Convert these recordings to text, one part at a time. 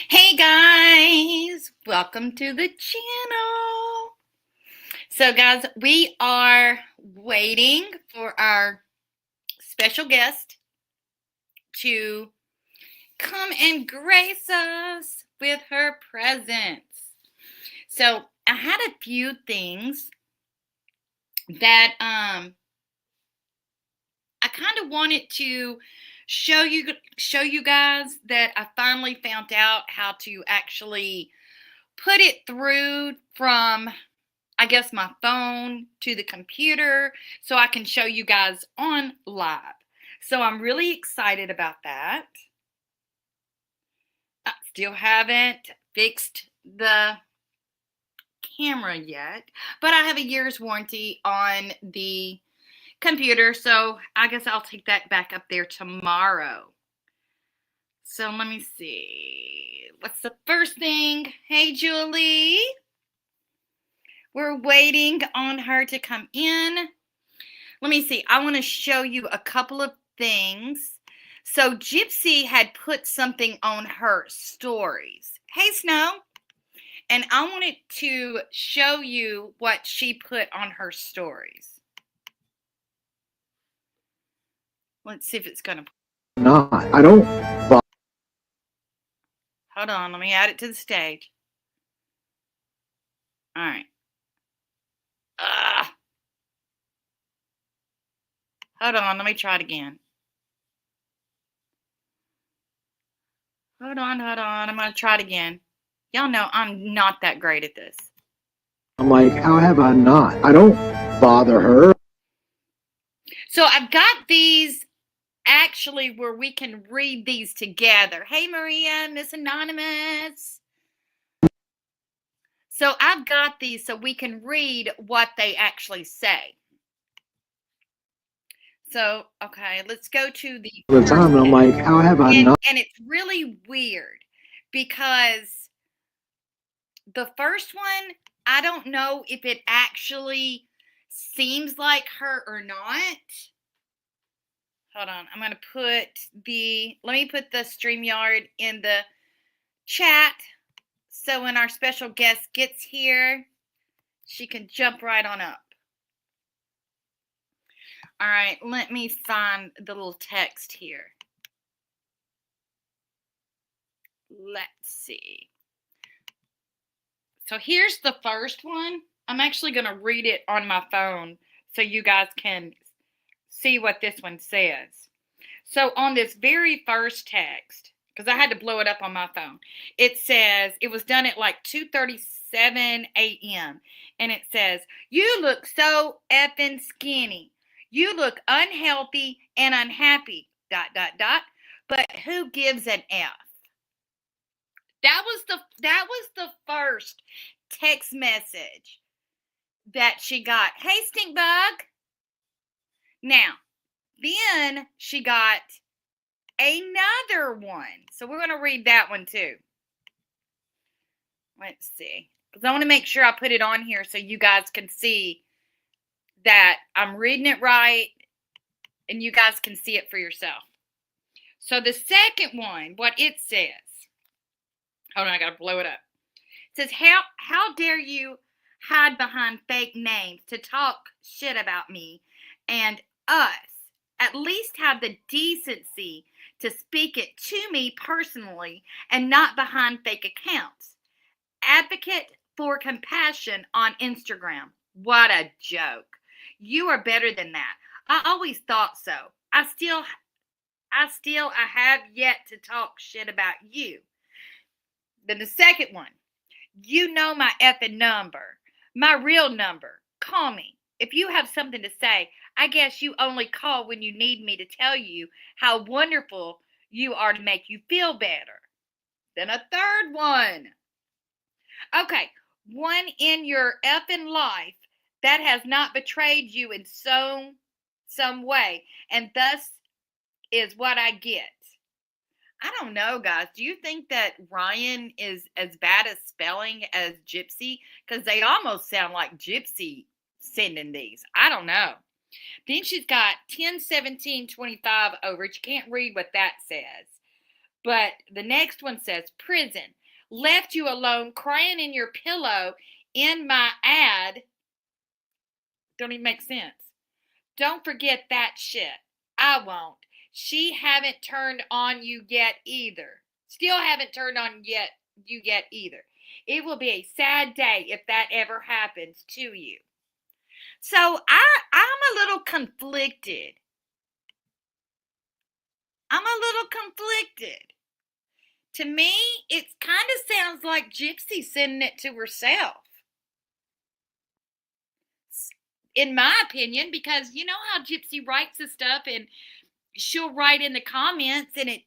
Hey guys, welcome to the channel. So guys, we are waiting for our special guest to come and grace us with her presence. So I had a few things that I kind of wanted to show you guys that I finally found out how to actually put it through from, I guess, my phone to the computer so I can show you guys on live. So I'm really excited about that. I still haven't fixed the camera yet, but I have a year's warranty on the computer, so I guess I'll take that back up there tomorrow. So let me see. What's the first thing? Hey, Julie. We're waiting on her to come in. Let me see. I want to show you a couple of things. So Gypsy had put something on her stories. Hey, Snow. And I wanted to show you what she put on her stories. Let's see if it's going to. Not. I don't. Hold on. Let me add it to the stage. All right. Hold on. Let me try it again. Hold on. I'm going to try it again. Y'all know I'm not that great at this. I'm like, how have I not? I don't bother her. So I've got these actually where we can read these together. Hey, Maria, Miss Anonymous. So I've got these so we can read what they actually say. So, okay, let's go to the The time, and I'm like, how have I not? And it's really weird because the first one, I don't know if it actually seems like her or not. Hold on. I'm going to let me put the StreamYard in the chat. So when our special guest gets here, she can jump right on up. All right. Let me find the little text here. Let's see. So here's the first one. I'm actually going to read it on my phone so you guys can see what this one says. So on this very first text, because I had to blow it up on my phone, it says, it was done at like 2:37 a.m. And it says, "You look so effing skinny. You look unhealthy and unhappy, ... But who gives an F?" That was the first text message that she got. Hey, stink bug. Now, then she got another one. So we're going to read that one too. Let's see. Because I want to make sure I put it on here so you guys can see that I'm reading it right and you guys can see it for yourself. So the second one, what it says. Hold on, I got to blow it up. It says, how dare you hide behind fake names to talk shit about me and us? At least have the decency to speak it to me personally and not behind fake accounts. Advocate for compassion on Instagram. What a joke. You are better than that. I always thought so. I have yet to talk shit about you. Then the second one. You know my effing number. My real number. Call me. If you have something to say, I guess you only call when you need me to tell you how wonderful you are to make you feel better. Then a third one. Okay, one in your effing life that has not betrayed you in some way, and thus is what I get. I don't know, guys. Do you think that Ryan is as bad at spelling as Gypsy? Because they almost sound like Gypsy sending these. I don't know. Then she's got 10, 17, 25 over it. You can't read what that says. But the next one says, prison. Left you alone crying in your pillow in my ad. Don't even make sense. Don't forget that shit. I won't. She haven't turned on you yet either. Still haven't turned on you yet either. It will be a sad day if that ever happens to you. So I'm a little conflicted. To me, it kind of sounds like Gypsy sending it to herself. In my opinion, because you know how Gypsy writes the stuff and she'll write in the comments and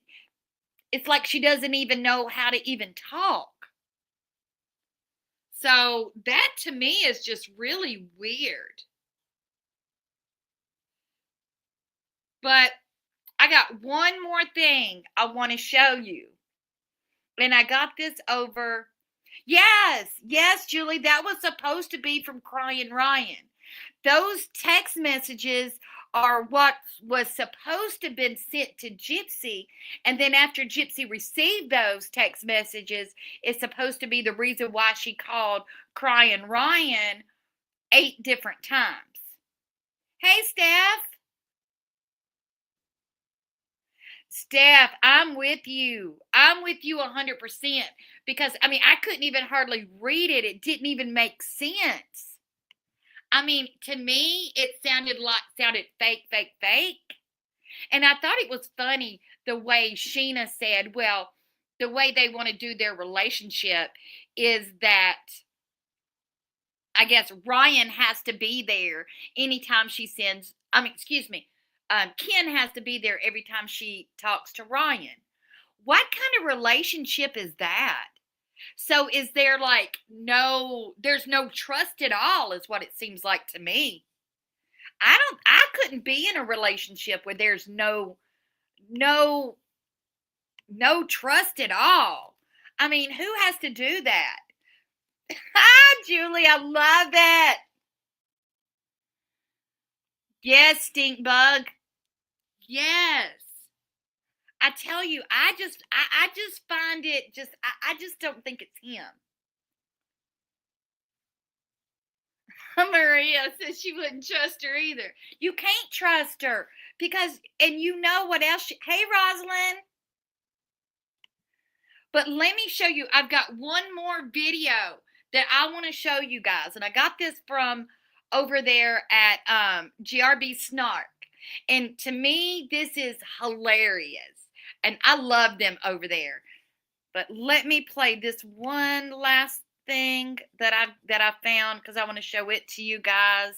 it's like she doesn't even know how to even talk. So that to me is just really weird. But I got one more thing I want to show you. And I got this over. Yes, Julie, that was supposed to be from Crying Ryan. Those text messages are what was supposed to have been sent to Gypsy. And then after Gypsy received those text messages, it's supposed to be the reason why she called Crying Ryan 8 different times. Hey, Steph, I'm with you. I'm with you 100% because, I mean, I couldn't even hardly read it. It didn't even make sense. I mean, to me, it sounded fake. And I thought it was funny the way Sheena said, well, the way they want to do their relationship is that I guess Ryan has to be there anytime she sends, Ken has to be there every time she talks to Ryan. What kind of relationship is that? So is there like there's no trust at all is what it seems like to me. I couldn't be in a relationship where there's no trust at all. I mean, who has to do that? Hi, Julie, I love it. Yes, stink bug. Yes. I tell you, I just find it I just don't think it's him. Maria says she wouldn't trust her either. You can't trust her because, and you know what else? Hey, Rosalind. But let me show you. I've got one more video that I want to show you guys. And I got this from over there at GRB Snark. And to me, this is hilarious. And I love them over there. But let me play this one last thing that I found because I want to show it to you guys.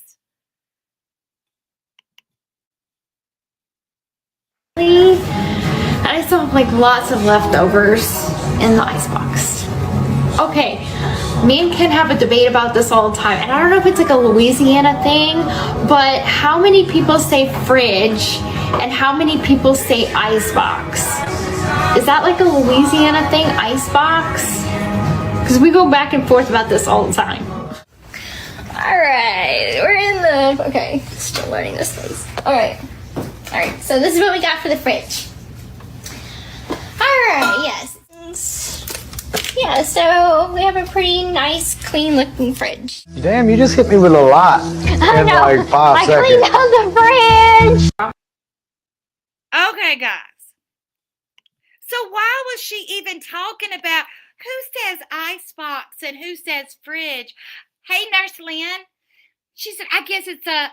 I still have like lots of leftovers in the icebox. Okay, me and Ken have a debate about this all the time, and I don't know if it's like a Louisiana thing, but how many people say fridge and how many people say icebox? Is that like a Louisiana thing, icebox? Because we go back and forth about this all the time. Alright, we're in the, okay, still learning this place. Alright, so this is what we got for the fridge. Alright, yes. Yeah, so we have a pretty nice, clean looking fridge. Damn, you just hit me with a lot in like 5 seconds. I cleaned out the fridge! Okay, guys. So why was she even talking about who says icebox and who says fridge? Hey, Nurse Lynn. She said, I guess it's a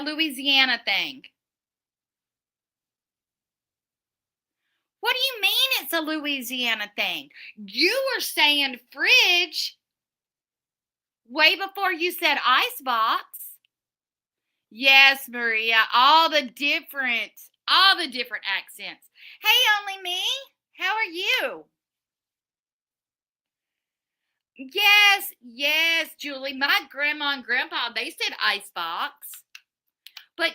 Louisiana thing. What do you mean it's a Louisiana thing? You were saying fridge way before you said icebox. Yes, Maria, all the different accents. Hey, only me, how are you? Yes, Julie, my grandma and grandpa, they said icebox. But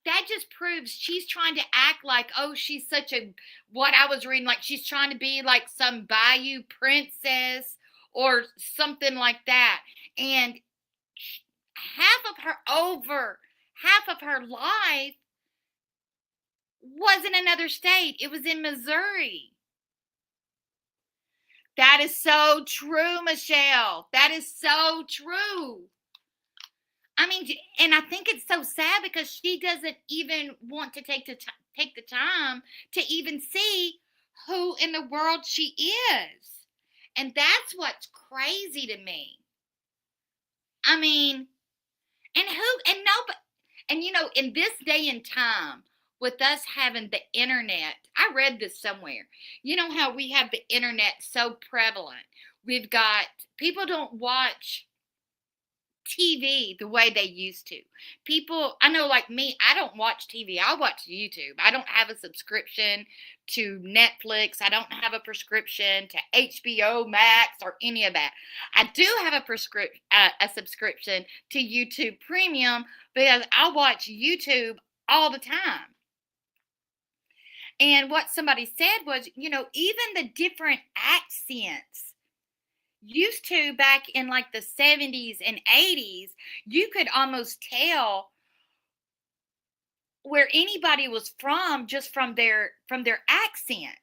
that just proves she's trying to act like, oh, she's such a, what I was reading, like she's trying to be like some Bayou princess or something like that. And half of her life wasn't another state. It was in Missouri. That is so true, Michelle. That is so true. I mean, and I think it's so sad because she doesn't even want to take the time to even see who in the world she is. And that's what's crazy to me. I mean, and in this day and time, with us having the internet, I read this somewhere. You know how we have the internet so prevalent. We've got people don't watch TV the way they used to. People, I know, like me, I don't watch TV. I watch YouTube. I don't have a subscription to Netflix. I don't have a prescription to HBO Max or any of that. I do have a subscription to YouTube Premium because I watch YouTube all the time. And what somebody said was, even the different accents used to back in like the 70s and 80s, you could almost tell where anybody was from just from their accent,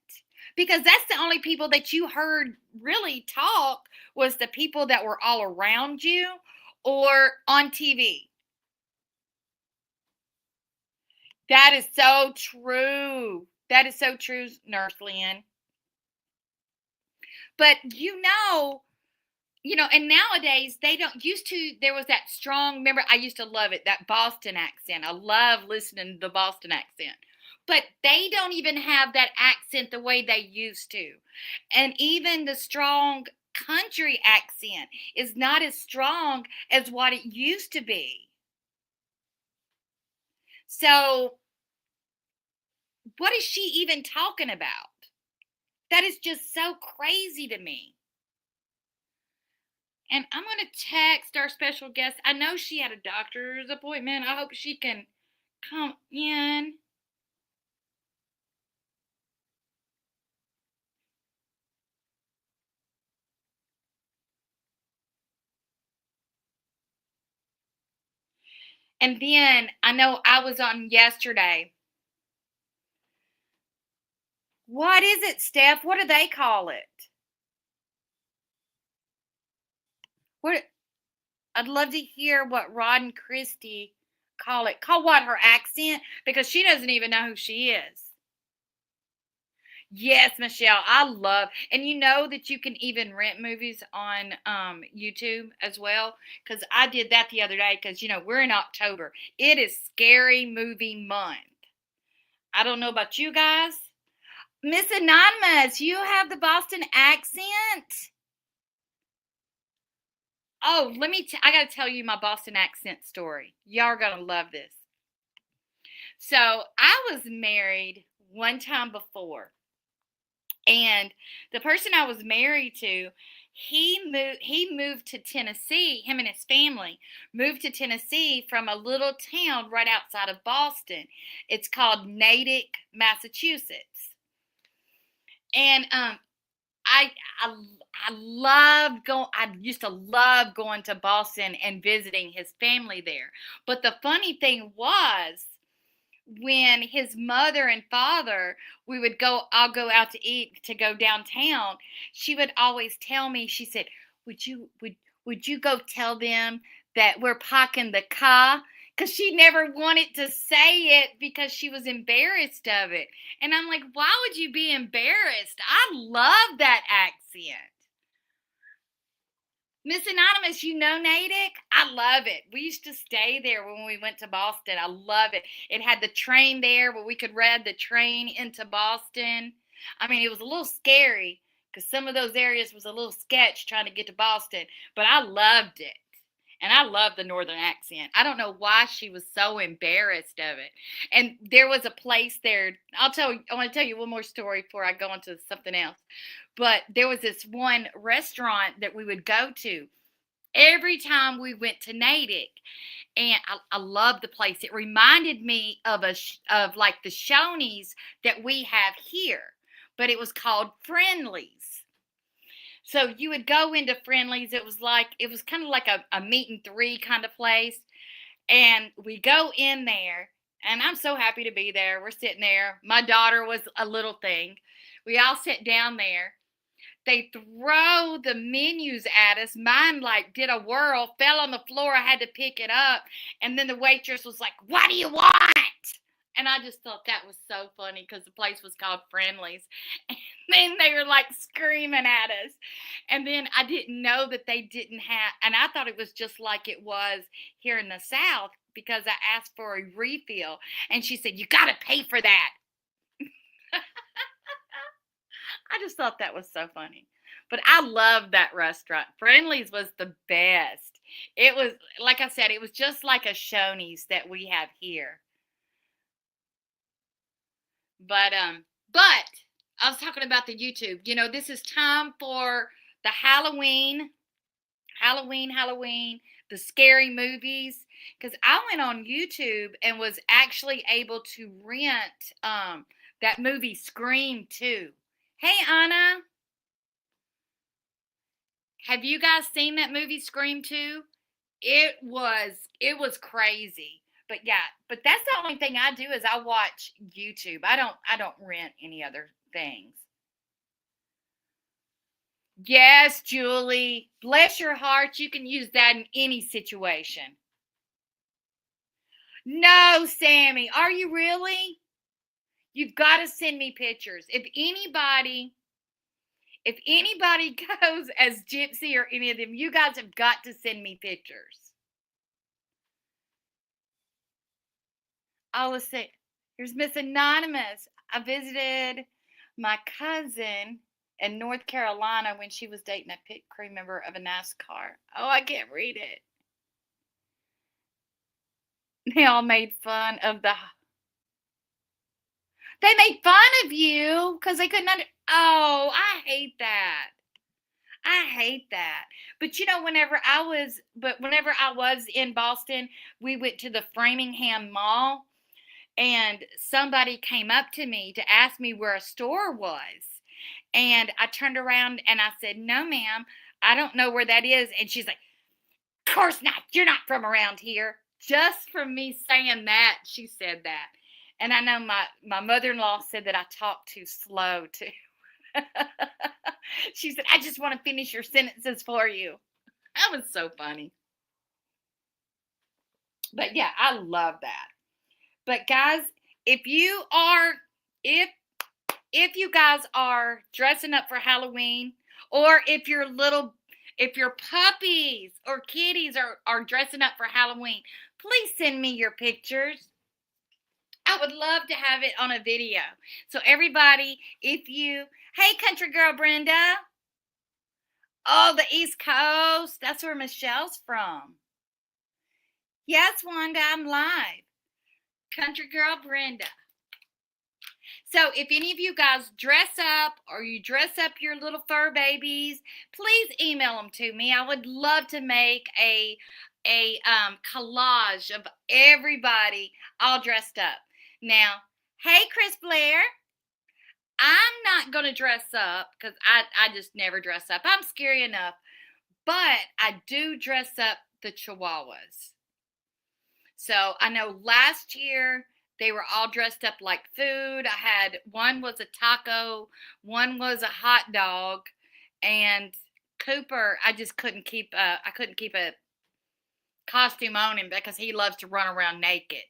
because that's the only people that you heard really talk was the people that were all around you or on TV. That is so true. That is so true, Nurse Lynn. But and nowadays they don't used to, there was that strong, remember, I used to love it, that Boston accent. I love listening to the Boston accent. But they don't even have that accent the way they used to. And even the strong country accent is not as strong as what it used to be. So, what is she even talking about? That is just so crazy to me. And I'm going to text our special guest. I know she had a doctor's appointment. I hope she can come in. And then I know I was on yesterday. What is it, Steph? What do they call it? I'd love to hear what Rod and Christy call it. Call what, her accent? Because she doesn't even know who she is. Yes, Michelle, I love, and you know that you can even rent movies on YouTube as well, because I did that the other day, because we're in October. It is scary movie month. I don't know about you guys. Miss Anonymous, you have the Boston accent? Oh, I got to tell you my Boston accent story. Y'all are going to love this. So I was married one time before. And the person I was married to, he moved to Tennessee. Him and his family moved to Tennessee from a little town right outside of Boston. It's called Natick, Massachusetts. And I used to love going to Boston and visiting his family there. But the funny thing was, when his mother and father, I'll go out to eat to go downtown, she would always tell me, she said, would you go tell them that we're parking the car? Because she never wanted to say it because she was embarrassed of it. And I'm like, why would you be embarrassed? I love that accent. Miss Anonymous, you know Natick? I love it. We used to stay there when we went to Boston. I love it. It had the train there where we could ride the train into Boston. I mean, it was a little scary because some of those areas was a little sketch trying to get to Boston, but I loved it. And I love the northern accent. I don't know why she was so embarrassed of it. And there was a place there. I want to tell you one more story before I go into something else. But there was this one restaurant that we would go to every time we went to Natick. And I loved the place. It reminded me of like the Shoney's that we have here. But it was called Friendly's. So you would go into Friendly's. It was kind of like a meet and three kind of place. And we go in there And I'm so happy to be there. We're sitting there. My daughter was a little thing. We all sit down there. They throw the menus at us. Mine like did a whirl, fell on the floor. I had to pick it up. And then the waitress was like, "What do you want?" And I just thought that was so funny because the place was called Friendly's. And then they were like screaming at us. And then I didn't know that they didn't have, and I thought it was just like it was here in the South because I asked for a refill. And she said, "You got to pay for that." I just thought that was so funny. But I loved that restaurant. Friendly's was the best. It was, like I said, it was just like a Shoney's that we have here. But I was talking about the YouTube. You know, this is time for the Halloween, the scary movies. Because I went on YouTube and was actually able to rent that movie Scream 2. Hey, Anna. Have you guys seen that movie Scream 2? It was crazy. But yeah, but that's the only thing I do is I watch YouTube. I don't rent any other things. Yes, Julie. Bless your heart. You can use that in any situation. No, Sammy. Are you really? You've got to send me pictures. If anybody goes as Gypsy or any of them, you guys have got to send me pictures. Oh, let's see. Here's Miss Anonymous. I visited my cousin in North Carolina when she was dating a pit crew member of a NASCAR. Oh, I can't read it. They all made fun of They made fun of you because they couldn't Oh, I hate that. I hate that. But you know, whenever I was in Boston, we went to the Framingham Mall and somebody came up to me to ask me where a store was. And I turned around and I said, "No, ma'am, I don't know where that is." And she's like, "Of course not. You're not from around here." Just from me saying that, she said that. And I know my mother-in-law said that I talk too slow too. She said, "I just want to finish your sentences for you." That was so funny. But yeah, I love that. But guys, if you guys are dressing up for Halloween, or if your puppies or kitties are dressing up for Halloween, please send me your pictures. I would love to have it on a video. So everybody, hey, country girl Brenda. Oh, the East Coast. That's where Michelle's from. Yes, Wanda, I'm live. Country girl Brenda. So if any of you guys dress up or you dress up your little fur babies, please email them to me. I would love to make a collage of everybody all dressed up. Now, hey, Chris Blair. I'm not going to dress up because I just never dress up. I'm scary enough. But I do dress up the Chihuahuas. So I know last year they were all dressed up like food. One was a taco, one was a hot dog, and Cooper, I couldn't keep a costume on him because he loves to run around naked.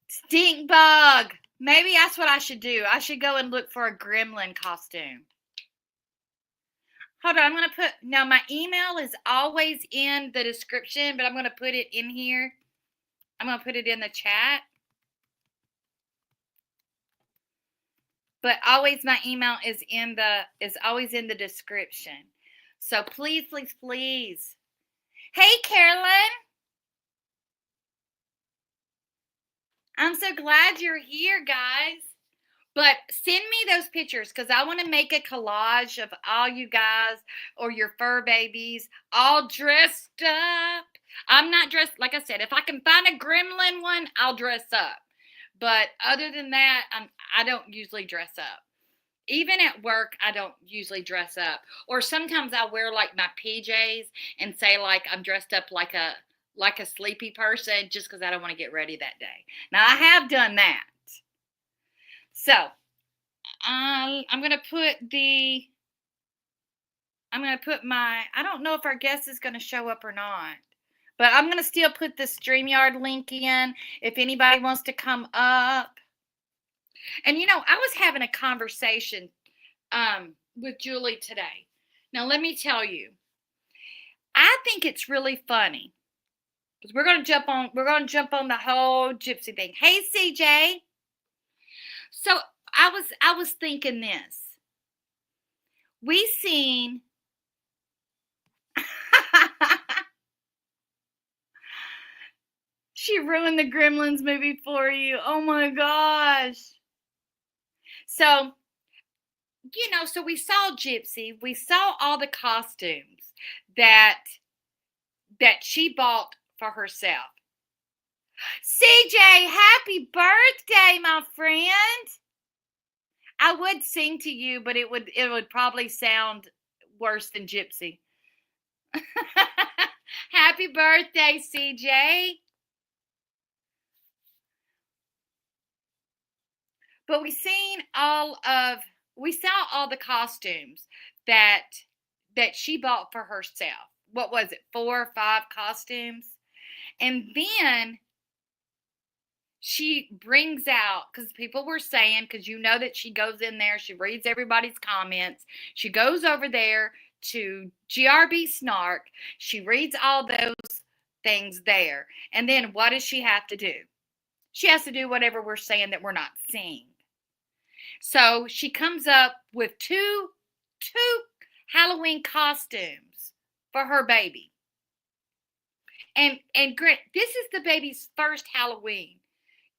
Stink bug. Maybe that's what I should do. I should go and look for a gremlin costume. Hold on, my email is always in the description, but I'm going to put it in here. I'm going to put it in the chat. But always my email is always in the description. So please, please, please. Hey, Carolyn. I'm so glad you're here, guys. But send me those pictures because I want to make a collage of all you guys or your fur babies all dressed up. I'm not dressed, like I said, if I can find a gremlin one, I'll dress up. But other than that, I don't usually dress up. Even at work, I don't usually dress up. Or sometimes I wear like my PJs and say like I'm dressed up like like a sleepy person just because I don't want to get ready that day. Now, I have done that. So, I'm going to put my, I don't know if our guest is going to show up or not, but I'm going to still put the StreamYard link in if anybody wants to come up. And, I was having a conversation with Julie today. Now, let me tell you, I think it's really funny because we're going to jump on the whole gypsy thing. Hey, CJ. So I was thinking this. We seen she ruined the Gremlins movie for you. Oh my gosh. So, so we saw Gypsy. We saw all the costumes that she bought for herself. CJ, happy birthday, my friend. I would sing to you, but it would probably sound worse than Gypsy. Happy birthday, CJ. But we saw all the costumes that she bought for herself. What was it? 4 or 5 costumes. And then she brings out, because people were saying, because that she goes in there, she reads everybody's comments. She goes over there to GRB Snark. She reads all those things there. And then what does she have to do? She has to do whatever we're saying that we're not seeing. So she comes up with two Halloween costumes for her baby. And Grant, this is the baby's first Halloween.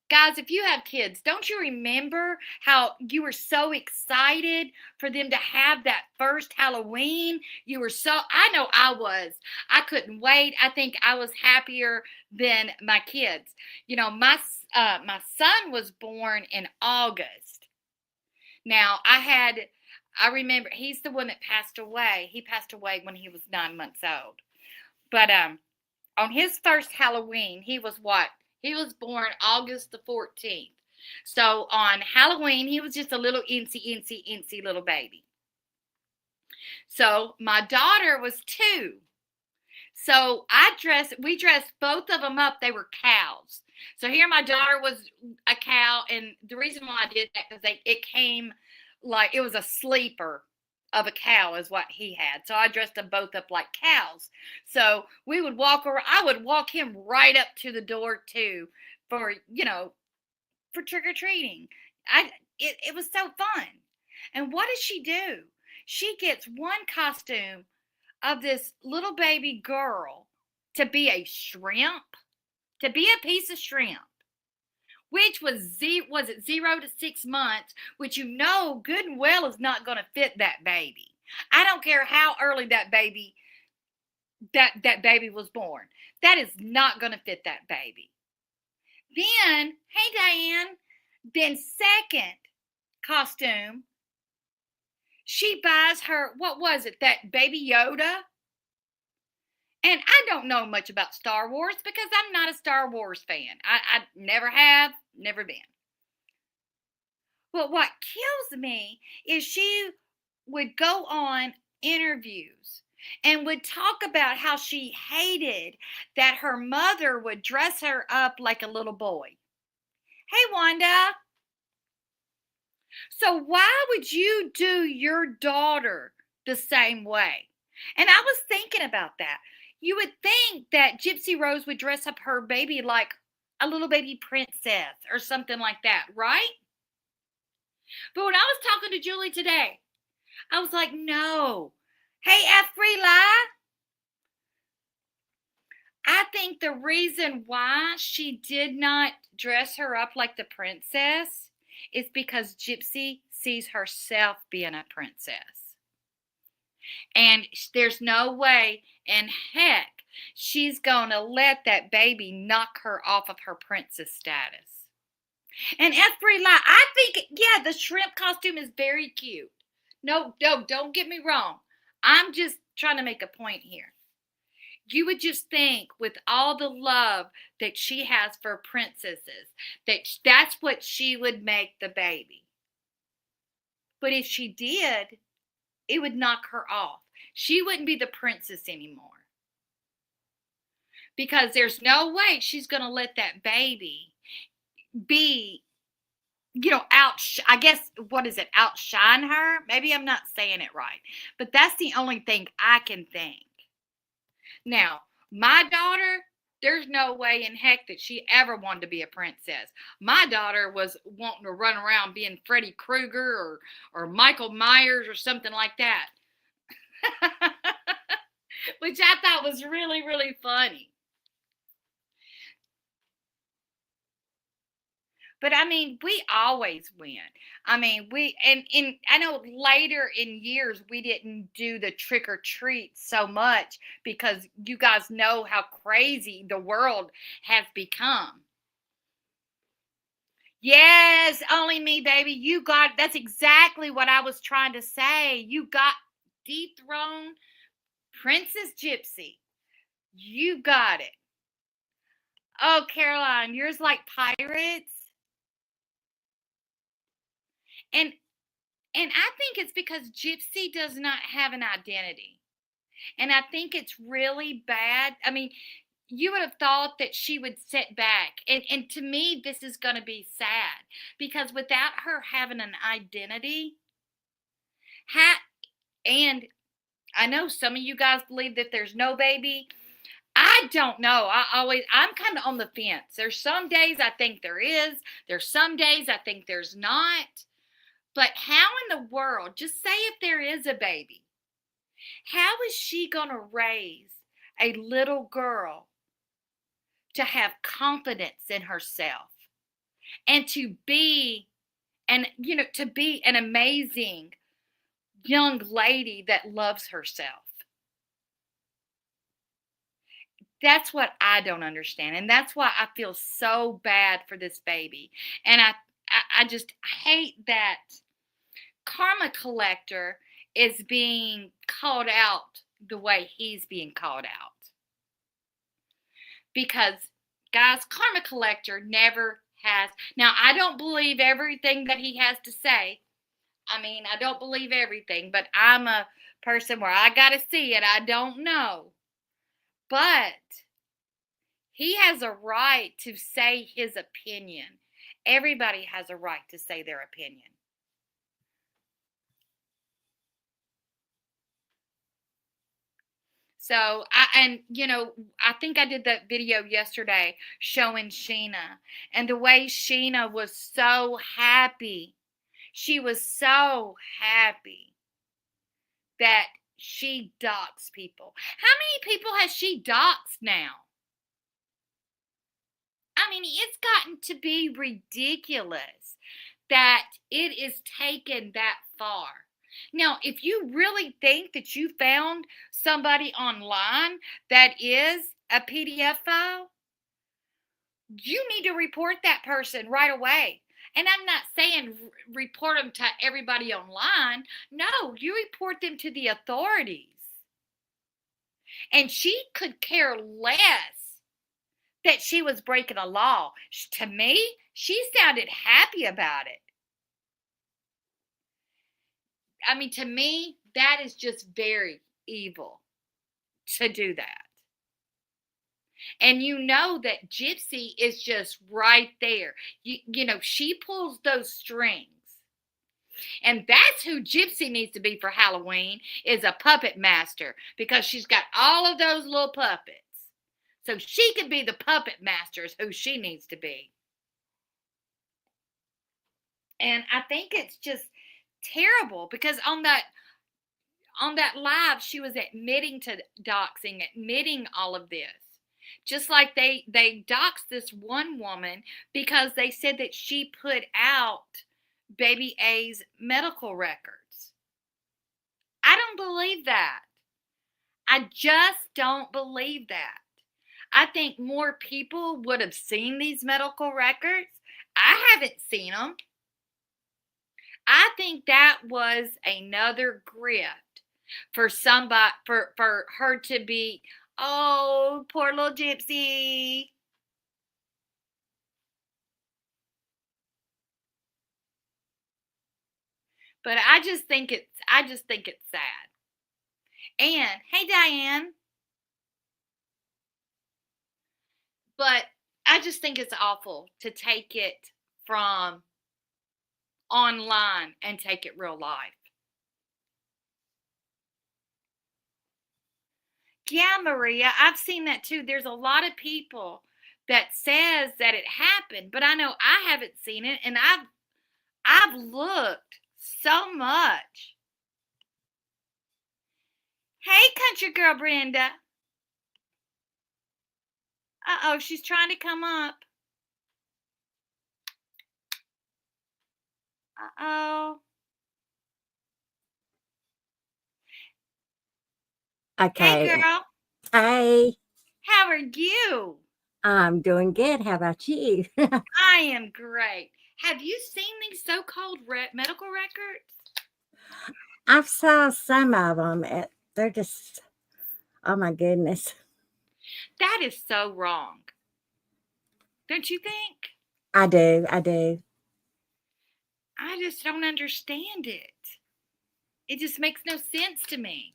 Guys, if you have kids, don't you remember how you were so excited for them to have that first Halloween? I know I was. I couldn't wait. I think I was happier than my kids. My son was born in August. Now, I remember, he's the one that passed away. He passed away when he was 9 months old. But on his first Halloween, he was what? He was born August the 14th. So on Halloween, he was just a little incy little baby. So my daughter was 2. So we dressed both of them up. They were cows. So here my daughter was a cow. And the reason why I did that, because it came like it was a sleeper of a cow is what he had. So I dressed them both up like cows. So we would walk around. I would walk him right up to the door too for trick-or-treating. It was so fun. And what does she do? She gets one costume of this little baby girl to be a shrimp, to be a piece of shrimp, which was it 0 to 6 months, which good and well is not going to fit that baby. I don't care how early that baby was born. That is not going to fit that baby. Then, hey Diane, second costume, she buys her, what was it, that baby Yoda? And I don't know much about Star Wars because I'm not a Star Wars fan. I never have, never been. But what kills me is she would go on interviews and would talk about how she hated that her mother would dress her up like a little boy. Hey, Wanda. So why would you do your daughter the same way? And I was thinking about that. You would think that Gypsy Rose would dress up her baby like a little baby princess or something like that, right? But when I was talking to Julie today, I was like, no. Hey, Afrila. I think the reason why she did not dress her up like the princess is because Gypsy sees herself being a princess. And there's no way in heck she's going to let that baby knock her off of her princess status. And Afrila, I think, yeah, the shrimp costume is very cute. No, don't get me wrong. I'm just trying to make a point here. You would just think, with all the love that she has for princesses, that's what she would make the baby. But if she did, it would knock her off. She wouldn't be the princess anymore. Because there's no way she's going to let that baby be, I guess, what is it, outshine her? Maybe I'm not saying it right. But that's the only thing I can think. Now, my daughter, there's no way in heck that she ever wanted to be a princess. My daughter was wanting to run around being Freddy Krueger or Michael Myers or something like that. Which I thought was really, really funny. But I mean, we always win. I mean, and I know later in years we didn't do the trick or treat so much because you guys know how crazy the world has become. Yes, only me, baby. That's exactly what I was trying to say. You got dethroned Princess Gypsy. You got it. Oh, Caroline, yours like pirates? And I think it's because Gypsy does not have an identity. And I think it's really bad. I mean, you would have thought that she would sit back. And to me, this is going to be sad because without her having an identity, and I know some of you guys believe that there's no baby. I don't know. I'm kind of on the fence. There's some days I think there is. There's some days I think there's not. But how in the world, just say if there is a baby, how is she going to raise a little girl to have confidence in herself and to be to be an amazing young lady that loves herself? That's what I don't understand. And that's why I feel so bad for this baby. And I just hate that Karma Collector is being called out the way he's being called out. Because, guys, Karma Collector never has. Now, I don't believe everything that he has to say. I mean, I don't believe everything, but I'm a person where I got to see it. I don't know. But he has a right to say his opinion. Everybody has a right to say their opinion. So, I think I did that video yesterday showing Sheena. And the way Sheena was so happy. She was so happy that she doxed people. How many people has she doxed now? I mean, it's gotten to be ridiculous that it is taken that far. Now, if you really think that you found somebody online that is a PDF file, you need to report that person right away. And I'm not saying report them to everybody online. No, you report them to the authorities. And she could care less that she was breaking a law. To me, she sounded happy about it. I mean, to me, that is just very evil to do that. And you know that Gypsy is just right there. She pulls those strings. And that's who Gypsy needs to be for Halloween, is a puppet master, because she's got all of those little puppets. So she could be the puppet master, is who she needs to be. And I think it's just terrible because on that live, she was admitting to doxing, admitting all of this. Just like they doxed this one woman because they said that she put out baby A's medical records. I don't believe that. I just don't believe that. I think more people would have seen these medical records. I haven't seen them. I think that was another grift for somebody, for her to be Oh, poor little gypsy. But I just think it's sad. And hey, Diane. But I just think it's awful to take it from online and take it real life. Yeah, Maria, I've seen that too. There's a lot of people that says that it happened, but I know I haven't seen it, and I've looked so much. Hey, country girl Brenda. Uh-oh, she's trying to come up. Uh-oh. Hey, Okay. girl. Hey, How are you? I'm doing good. How about you? I am great. Have you seen these so-called medical records? I've saw some of them. They're just, oh my goodness. That is so wrong. Don't you think? I do. I do. I just don't understand it. It just makes no sense to me.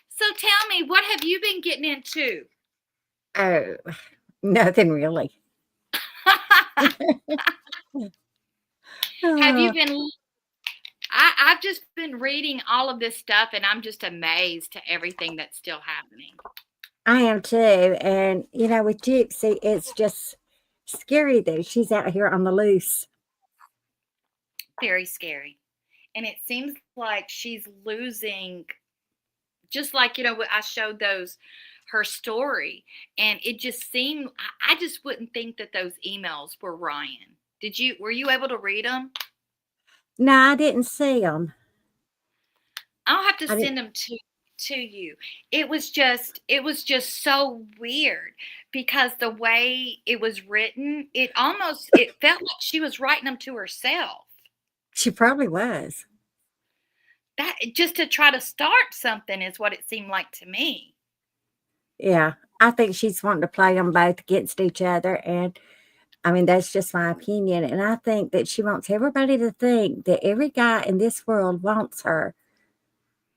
So tell me, what have you been getting into? Oh, nothing really. Have you Oh, been? I've just been reading all of this stuff, and I'm just amazed to everything that's still happening. I am too. And, with Gypsy, it's just scary that she's out here on the loose. Very scary. And it seems like she's losing, just like, I showed her story, and it just seemed, I just wouldn't think that those emails were Ryan. Were you able to read them? No, I didn't see them. I'll have to I didn't. send them to you. It was just so weird because the way it was written, it felt like she was writing them to herself. She probably was. That just to try to start something is what it seemed like to me. Yeah. I think she's wanting to play them both against each other. And I mean, that's just my opinion. And I think that she wants everybody to think that every guy in this world wants her.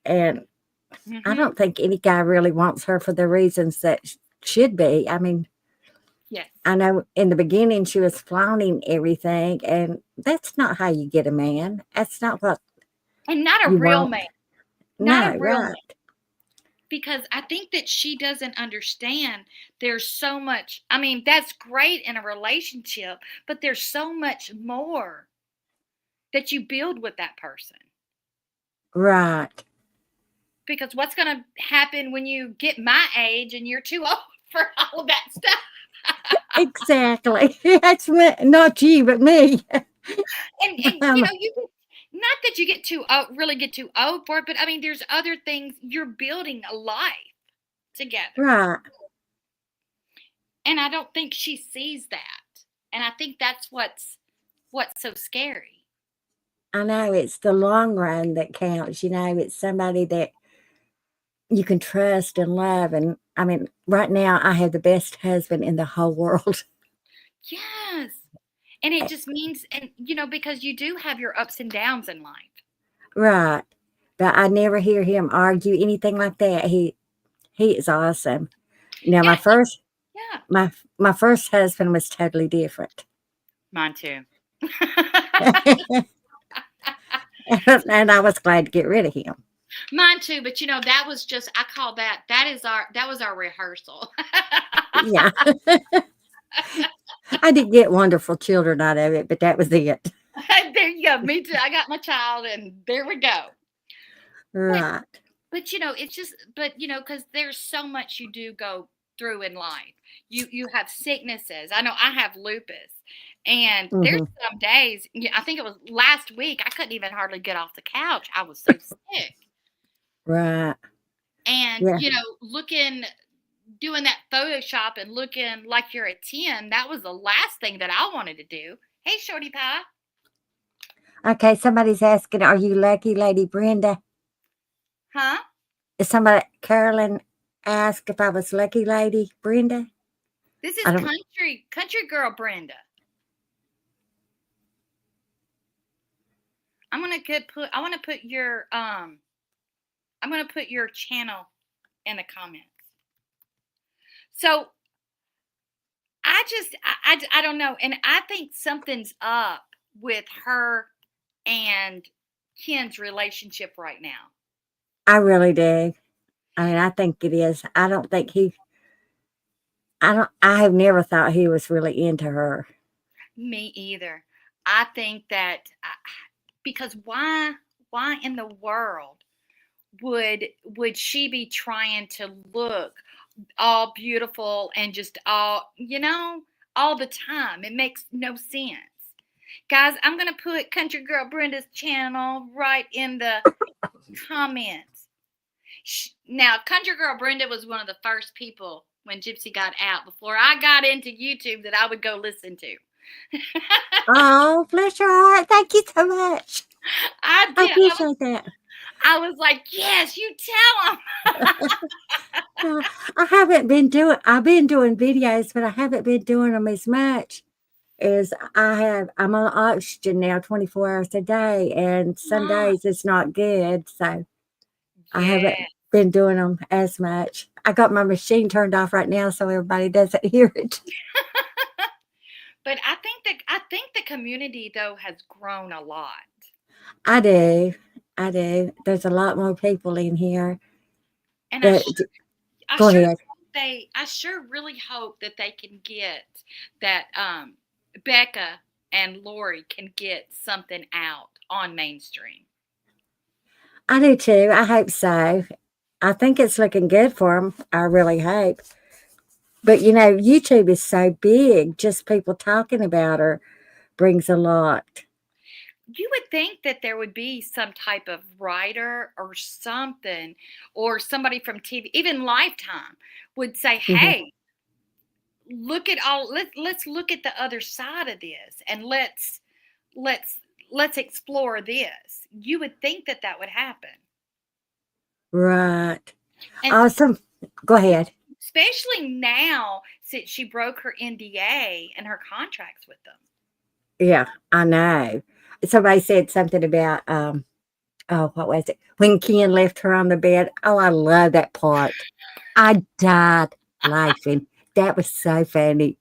And I Mhm. don't think any guy really wants her for the reasons that should be. I mean, Yes. I know in the beginning she was flaunting everything, and that's not how you get a man. That's not what And not a you real want. man. Not No, a real man. right. Because I think that she doesn't understand there's so much. I mean, that's great in a relationship, but there's so much more that you build with that person. Right. Because what's going to happen when you get my age and you're too old for all of that stuff? Exactly. That's not you, but me. And Um, not that you get too old, really get too old for it, but I mean, there's other things. You're building a life together. right. And I don't think she sees that. And I think that's what's so scary. I know it's the long run that counts. It's somebody that you can trust and love. And I mean, right now, I have the best husband in the whole world. Yes. And it just means, and because you do have your ups and downs in life. Right. But I never hear him argue anything like that. He is awesome. Now Yeah. Yeah. my first husband was totally different. Mine too. And I was glad to get rid of him. Mine too, but that was just, I call that was our rehearsal. Yeah. I did get wonderful children out of it, but that was it. There you go. Me too. I got my child, and there we go. Right. But it's just, because there's so much you do go through in life. You have sicknesses. I know I have lupus, and there's Mhm. some days. I think it was last week. I couldn't even hardly get off the couch. I was so sick. Right. And Yeah. doing that Photoshop and looking like you're a 10. That was the last thing that I wanted to do. Hey, Shorty Pie. Okay, somebody's asking, are you lucky, Lady Brenda? Huh? somebody, Carolyn asked if I was Lucky Lady Brenda. This I is don't. country girl Brenda. I want to put your channel in the comments. So I don't know, and I think something's up with her and Ken's relationship right now. I really do. I mean, I think it is. I don't think he. I have never thought he was really into her. Me either. I think that because why in the world would she be trying to look all beautiful and just all all the time? It makes no sense. Guys, I'm gonna put Country Girl Brenda's channel right in the comments. Now, Country Girl Brenda was one of the first people when Gypsy got out, before I got into YouTube, that I would go listen to. Oh, bless your heart. Thank you so much. I I did. appreciate that. I was like, yes, you tell them. I've been doing videos, but I haven't been doing them as much as I have. I'm on oxygen now 24 hours a day, and some days it's not good. So I haven't been doing them as much. I got my machine turned off right now so everybody doesn't hear it. But I think the community, though, has grown a lot. I do. There's a lot more people in here. And go ahead. I sure really hope that they can get that Becca and Lori can get something out on mainstream. I do too. I hope so. I think it's looking good for them. I really hope. But YouTube is so big. Just people talking about her brings a lot. You would think that there would be some type of writer or something, or somebody from TV, even Lifetime, would say, hey, look at let's look at the other side of this, and let's explore this. You would think that would happen. Right. And awesome. Go ahead. Especially now, since she broke her NDA and her contracts with them. Yeah, I know. Somebody said something about what was it? When Ken left her on the bed. Oh, I love that part. I died laughing. That was so funny.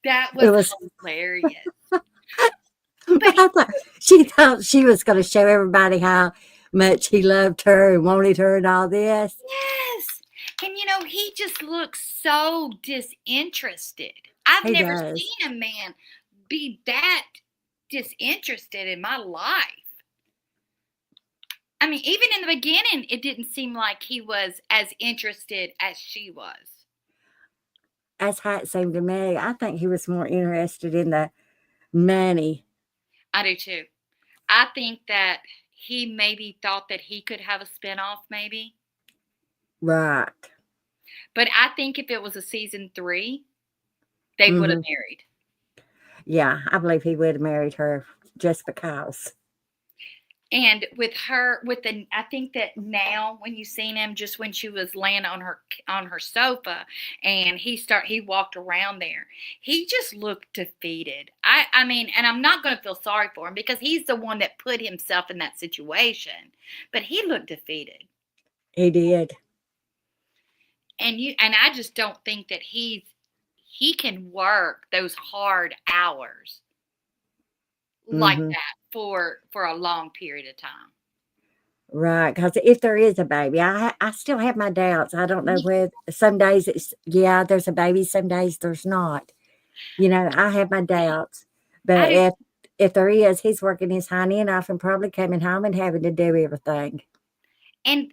That was hilarious. But she thought she was going to show everybody how much he loved her and wanted her and all this. Yes. And he just looks so disinterested. I've never seen a man be that disinterested in my life. I mean, even in the beginning, it didn't seem like he was as interested as she was. That's how it seemed to me. I think he was more interested in the money. I do too. I think that he maybe thought that he could have a spinoff, maybe. Right. But I think if it was a season 3, they would have married. Yeah, I believe he would have married her just because. And with her, I think that now when you seen him, just when she was laying on her sofa, and he walked around there, he just looked defeated. I mean, and I'm not going to feel sorry for him because he's the one that put himself in that situation, but he looked defeated. He did. And I just don't think that he can work those hard hours like that for a long period of time. Right, because if there is a baby, I still have my doubts. I don't know whether some days there's a baby, some days there's not. I have my doubts. But if there is, he's working his hind end off and probably coming home and having to do everything. And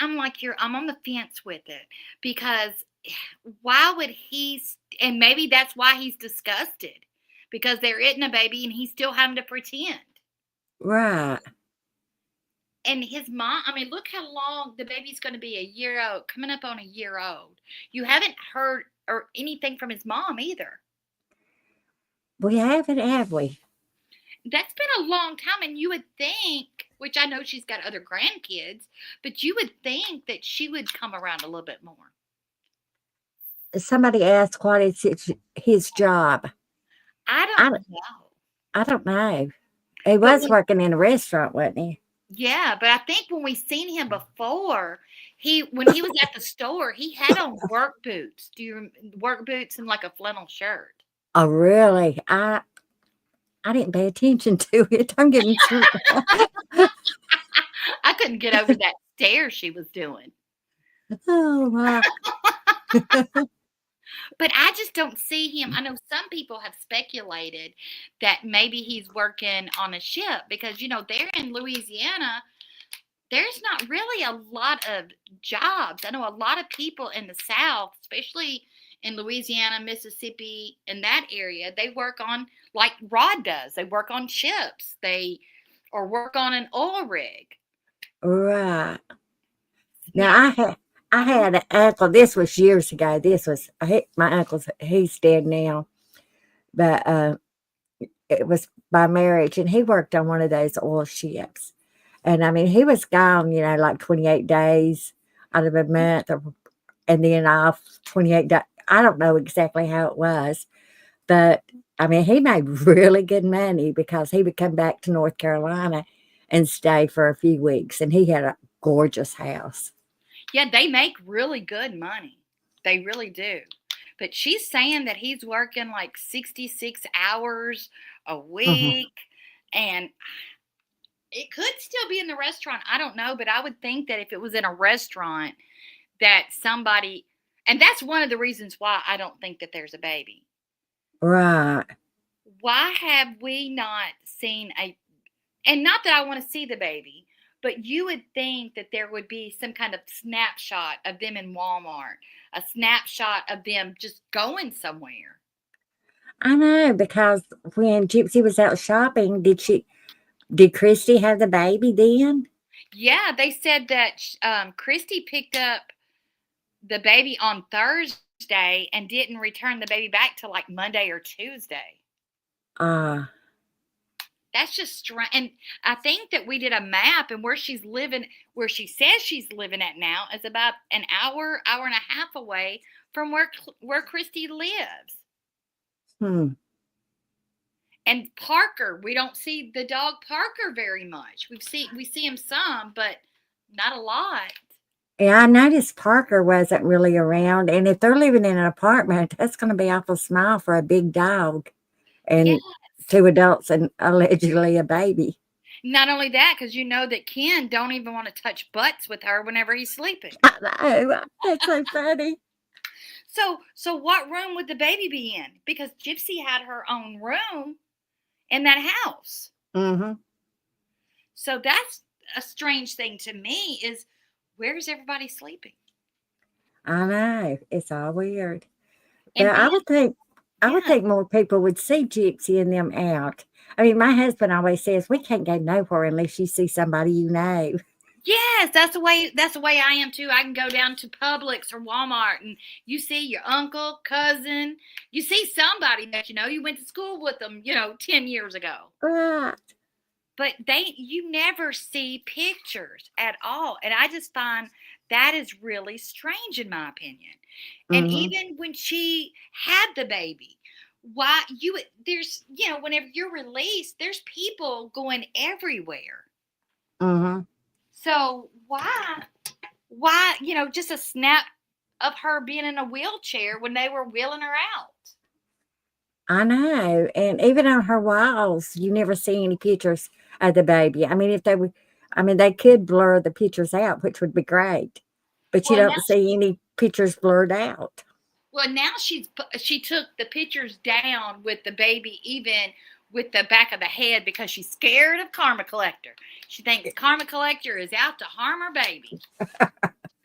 I'm like I'm on the fence with it, because why would and maybe that's why he's disgusted, because they're eating a baby and he's still having to pretend. Right. And his mom, I mean, look how long the baby's going to be, a year old, coming up on a year old. You haven't heard or anything from his mom either. We haven't, have we? That's been a long time, and you would think which I know she's got other grandkids, but you would think that she would come around a little bit more. Somebody asked what is his job. I I, don't know. I don't know. He But was working in a restaurant, wasn't he? yeah, but I think when we seen him before, when he was at the store, he had on work boots. Work boots and like a flannel shirt? Oh, really? I didn't pay attention to it. I'm getting through. I couldn't get over that stare she was doing. Oh, wow. But I just don't see him. I know some people have speculated that maybe he's working on a ship because, there in Louisiana, there's not really a lot of jobs. I know a lot of people in the South, especially in Louisiana, Mississippi, in that area, they work on, like Rod does, they work on ships. Or work on an oil rig. Right. Now, Now, I had an uncle. This was years ago. My uncle's, he's dead now. But it was by marriage, and he worked on one of those oil ships. And I mean, he was gone, like 28 days out of a month, and then off 28 days. I don't know exactly how it was, but I mean, he made really good money because he would come back to North Carolina and stay for a few weeks, and he had a gorgeous house. yeah, they make really good money. They really do. But she's saying that he's working like 66 hours a week. And it could still be in the restaurant. I don't know. But I would think that if it was in a restaurant, that somebody, and that's one of the reasons why I don't think that there's a baby. Right. Why have we not seen and not that I want to see the baby, but you would think that there would be some kind of snapshot of them in Walmart, a snapshot of them just going somewhere. I know, because when Gypsy was out shopping, did Christy have the baby then? Yeah, they said that Christy picked up the baby on Thursday and didn't return the baby back till like Monday or Tuesday. That's just strange. And I think that we did a map, and where she's living, where she says she's living at now, is about an hour and a half away from where Christy lives. And Parker, we don't see the dog Parker very much. We see him some, but not a lot. Yeah, I noticed Parker wasn't really around, and if they're living in an apartment, that's going to be awful small for a big dog. And Yes. 2 adults and allegedly a baby. Not only that, because you know that Ken don't even want to touch butts with her whenever he's sleeping. I know. That's so funny. So what room would the baby be in? Because Gypsy had her own room in that house. Mm-hmm. So that's a strange thing to me, is where's everybody sleeping? I know. It's all weird. And But I would think more people would see Gypsy and them out. I mean, my husband always says we can't go nowhere unless you see somebody you know. Yes, that's the way I am too. I can go down to Publix or Walmart and you see your uncle, cousin, you see somebody that you went to school with them, 10 years ago. Right. But you never see pictures at all. And I just find that is really strange in my opinion. And even when she had the baby, whenever you're released, there's people going everywhere. Mm-hmm. So why, just a snap of her being in a wheelchair when they were wheeling her out? I know. And even on her walls, you never see any pictures of the baby. I mean, they could blur the pictures out, which would be great. But you don't see any pictures blurred out. Well, now she took the pictures down with the baby, even with the back of the head, because she's scared of Karma Collector. She thinks Karma Collector is out to harm her baby.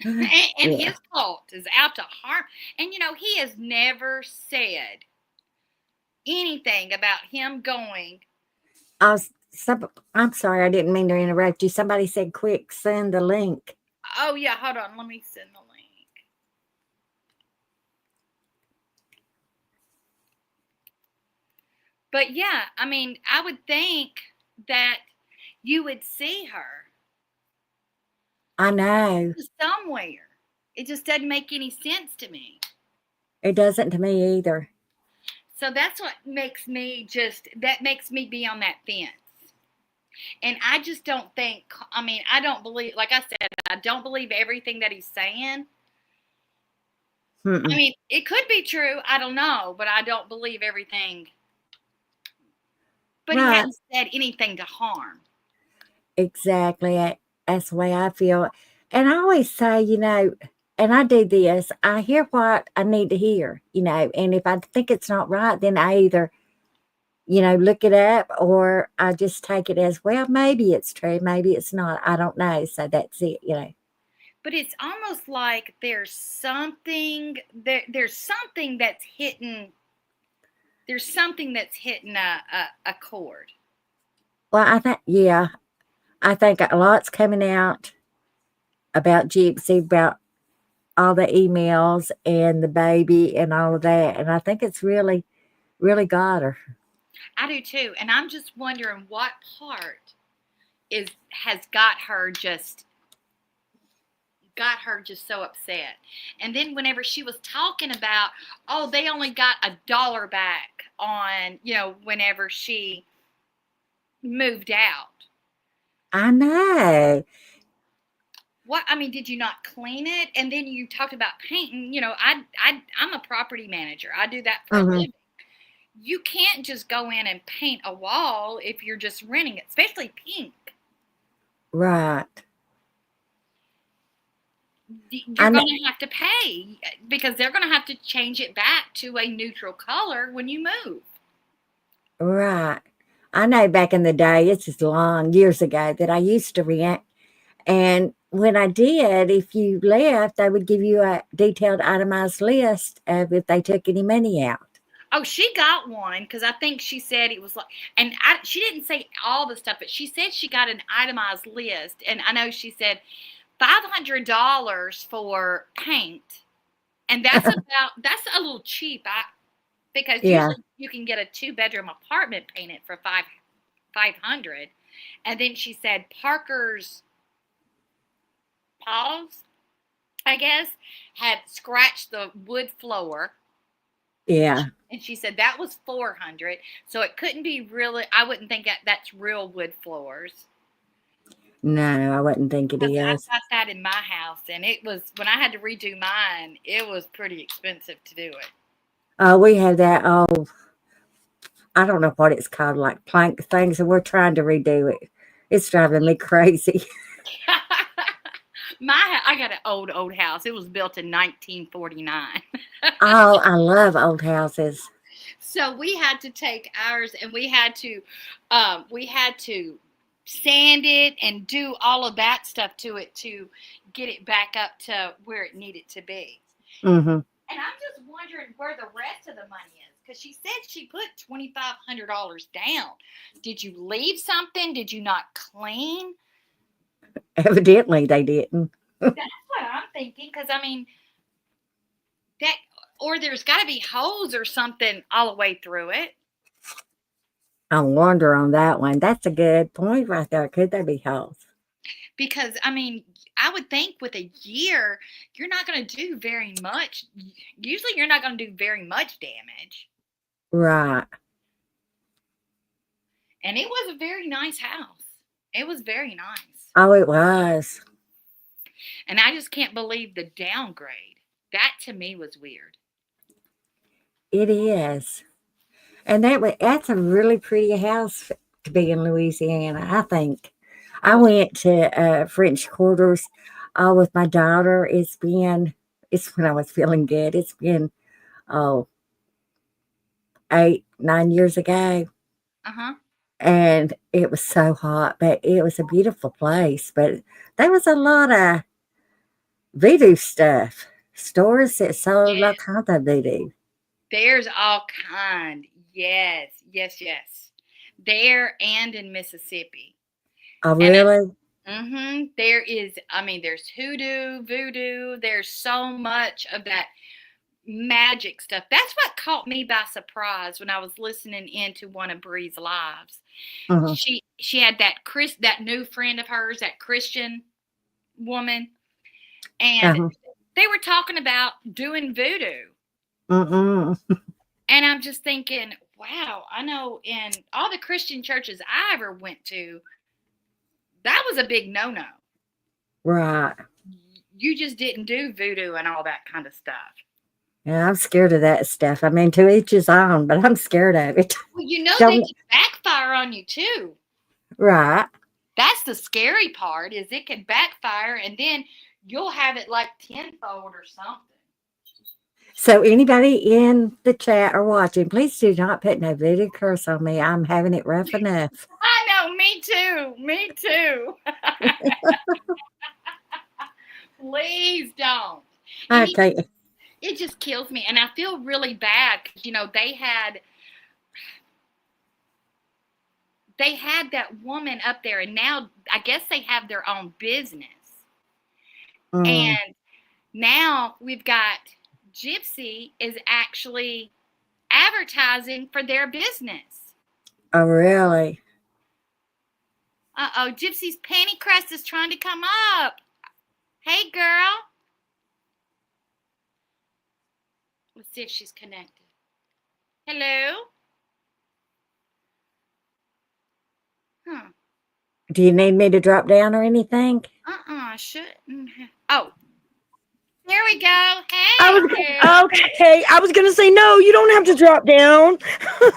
and his cult is out to harm. And, he has never said anything about him going. I'm sorry, I didn't mean to interrupt you. Somebody said, quick, send the link. Oh, yeah, hold on. Let me send the link. But, yeah, I mean, I would think that, you would see her I know. somewhere. It just doesn't make any sense to me. It doesn't to me either. So that's what makes me be on that fence. And I just don't think, I mean, I don't believe, like I said, I don't believe everything that he's saying. Mm-mm. I mean, it could be true. I don't know, but I don't believe everything. But he Right. hadn't said anything to harm. Exactly. That's the way I feel. And I always say, and I do this, I hear what I need to hear, and if I think it's not right, then I either, look it up or I just take it as, well, maybe it's true, maybe it's not. I don't know. So that's it. But it's almost like there's something that's hitting. There's something that's hitting a chord. Well, I think a lot's coming out about Gypsy, about all the emails and the baby and all of that. And I think it's really, really got her. I do too, and I'm just wondering what part has got her just so upset. And then whenever she was talking about, oh, they only got $1 back on, whenever she moved out. I know. What, I mean, did you not clean it? And then you talked about painting. I'm a property manager. I do that for a living. You can't just go in and paint a wall if you're just renting it, especially pink. Right. You're going to have to pay because they're going to have to change it back to a neutral color when you move. Right. I know back in the day, it's just long years ago, that I used to rent. And when I did, if you left, they would give you a detailed itemized list of if they took any money out. Oh, she got one because I think she said it was like, and she didn't say all the stuff, but she said she got an itemized list. And I know she said $500 for paint. And that's a little cheap. Because usually you can get a 2-bedroom apartment painted for $500. And then she said Parker's paws, I guess, had scratched the wood floor. Yeah. And she said that was $400. So it couldn't be really, I wouldn't think that's real wood floors. No, I wouldn't think it is. I got that in my house, and it was, when I had to redo mine, it was pretty expensive to do it. We have that, I don't know what it's called, like plank things, and we're trying to redo it. It's driving me crazy. I got an old house. It was built in 1949. Oh, I love old houses. So we had to take ours, and we had to sand it and do all of that stuff to it to get it back up to where it needed to be. Mm-hmm. And I'm just wondering where the rest of the money is, because she said she put $2,500 down. Did you leave something? Did you not clean? Evidently, they didn't. That's what I'm thinking, because I mean, that, or there's got to be holes or something all the way through it. I wonder on that one. That's a good point right there. Could there be holes? Because, I mean, I would think with a year, you're not going to do very much. Usually you're not going to do very much damage. Right. And it was a very nice house. It was very nice. Oh, it was. And I just can't believe the downgrade. That to me was weird. It is. And that's a really pretty house to be in Louisiana, I think. I went to French Quarters with my daughter. It's when I was feeling good. It's been 8-9 years ago. Uh-huh. And it was so hot, but it was a beautiful place. But there was a lot of voodoo stuff. Stores that sold all kinds of voodoo. There's all kind. Yes. There and in Mississippi. Oh, really? There is, I mean, there's hoodoo, voodoo. There's so much of that magic stuff. That's what caught me by surprise when I was listening into one of Bree's lives. Mhm. She had that new friend of hers, that Christian woman, and Uh-huh. they were talking about doing voodoo. Mm-mm. And I'm just thinking, wow, I know in all the Christian churches I ever went to, that was a big no-no. Right. You just didn't do voodoo and all that kind of stuff. Yeah, I'm scared of that stuff. I mean, to each his own, but I'm scared of it. Well, you know they Don't. can backfire on you too. Right. That's the scary part, is it can backfire and then you'll have it like tenfold or something. So anybody in the chat or watching, please do not put no voodoo curse on me. I'm having it rough enough. I know, me too. Me too. Please don't. And Okay. it just kills me. And I feel really bad because, you know, they had that woman up there, and now I guess they have their own business. Mm. And now we've got Gypsy is actually advertising for their business. Oh, really? Uh-oh, Gypsy's panty crest is trying to come up. Hey, girl. Let's see if she's connected. Hello? Huh. Do you need me to drop down or anything? I shouldn't. Oh, there we go. Hey, I was girl. okay. I was gonna say no. You don't have to drop down. No,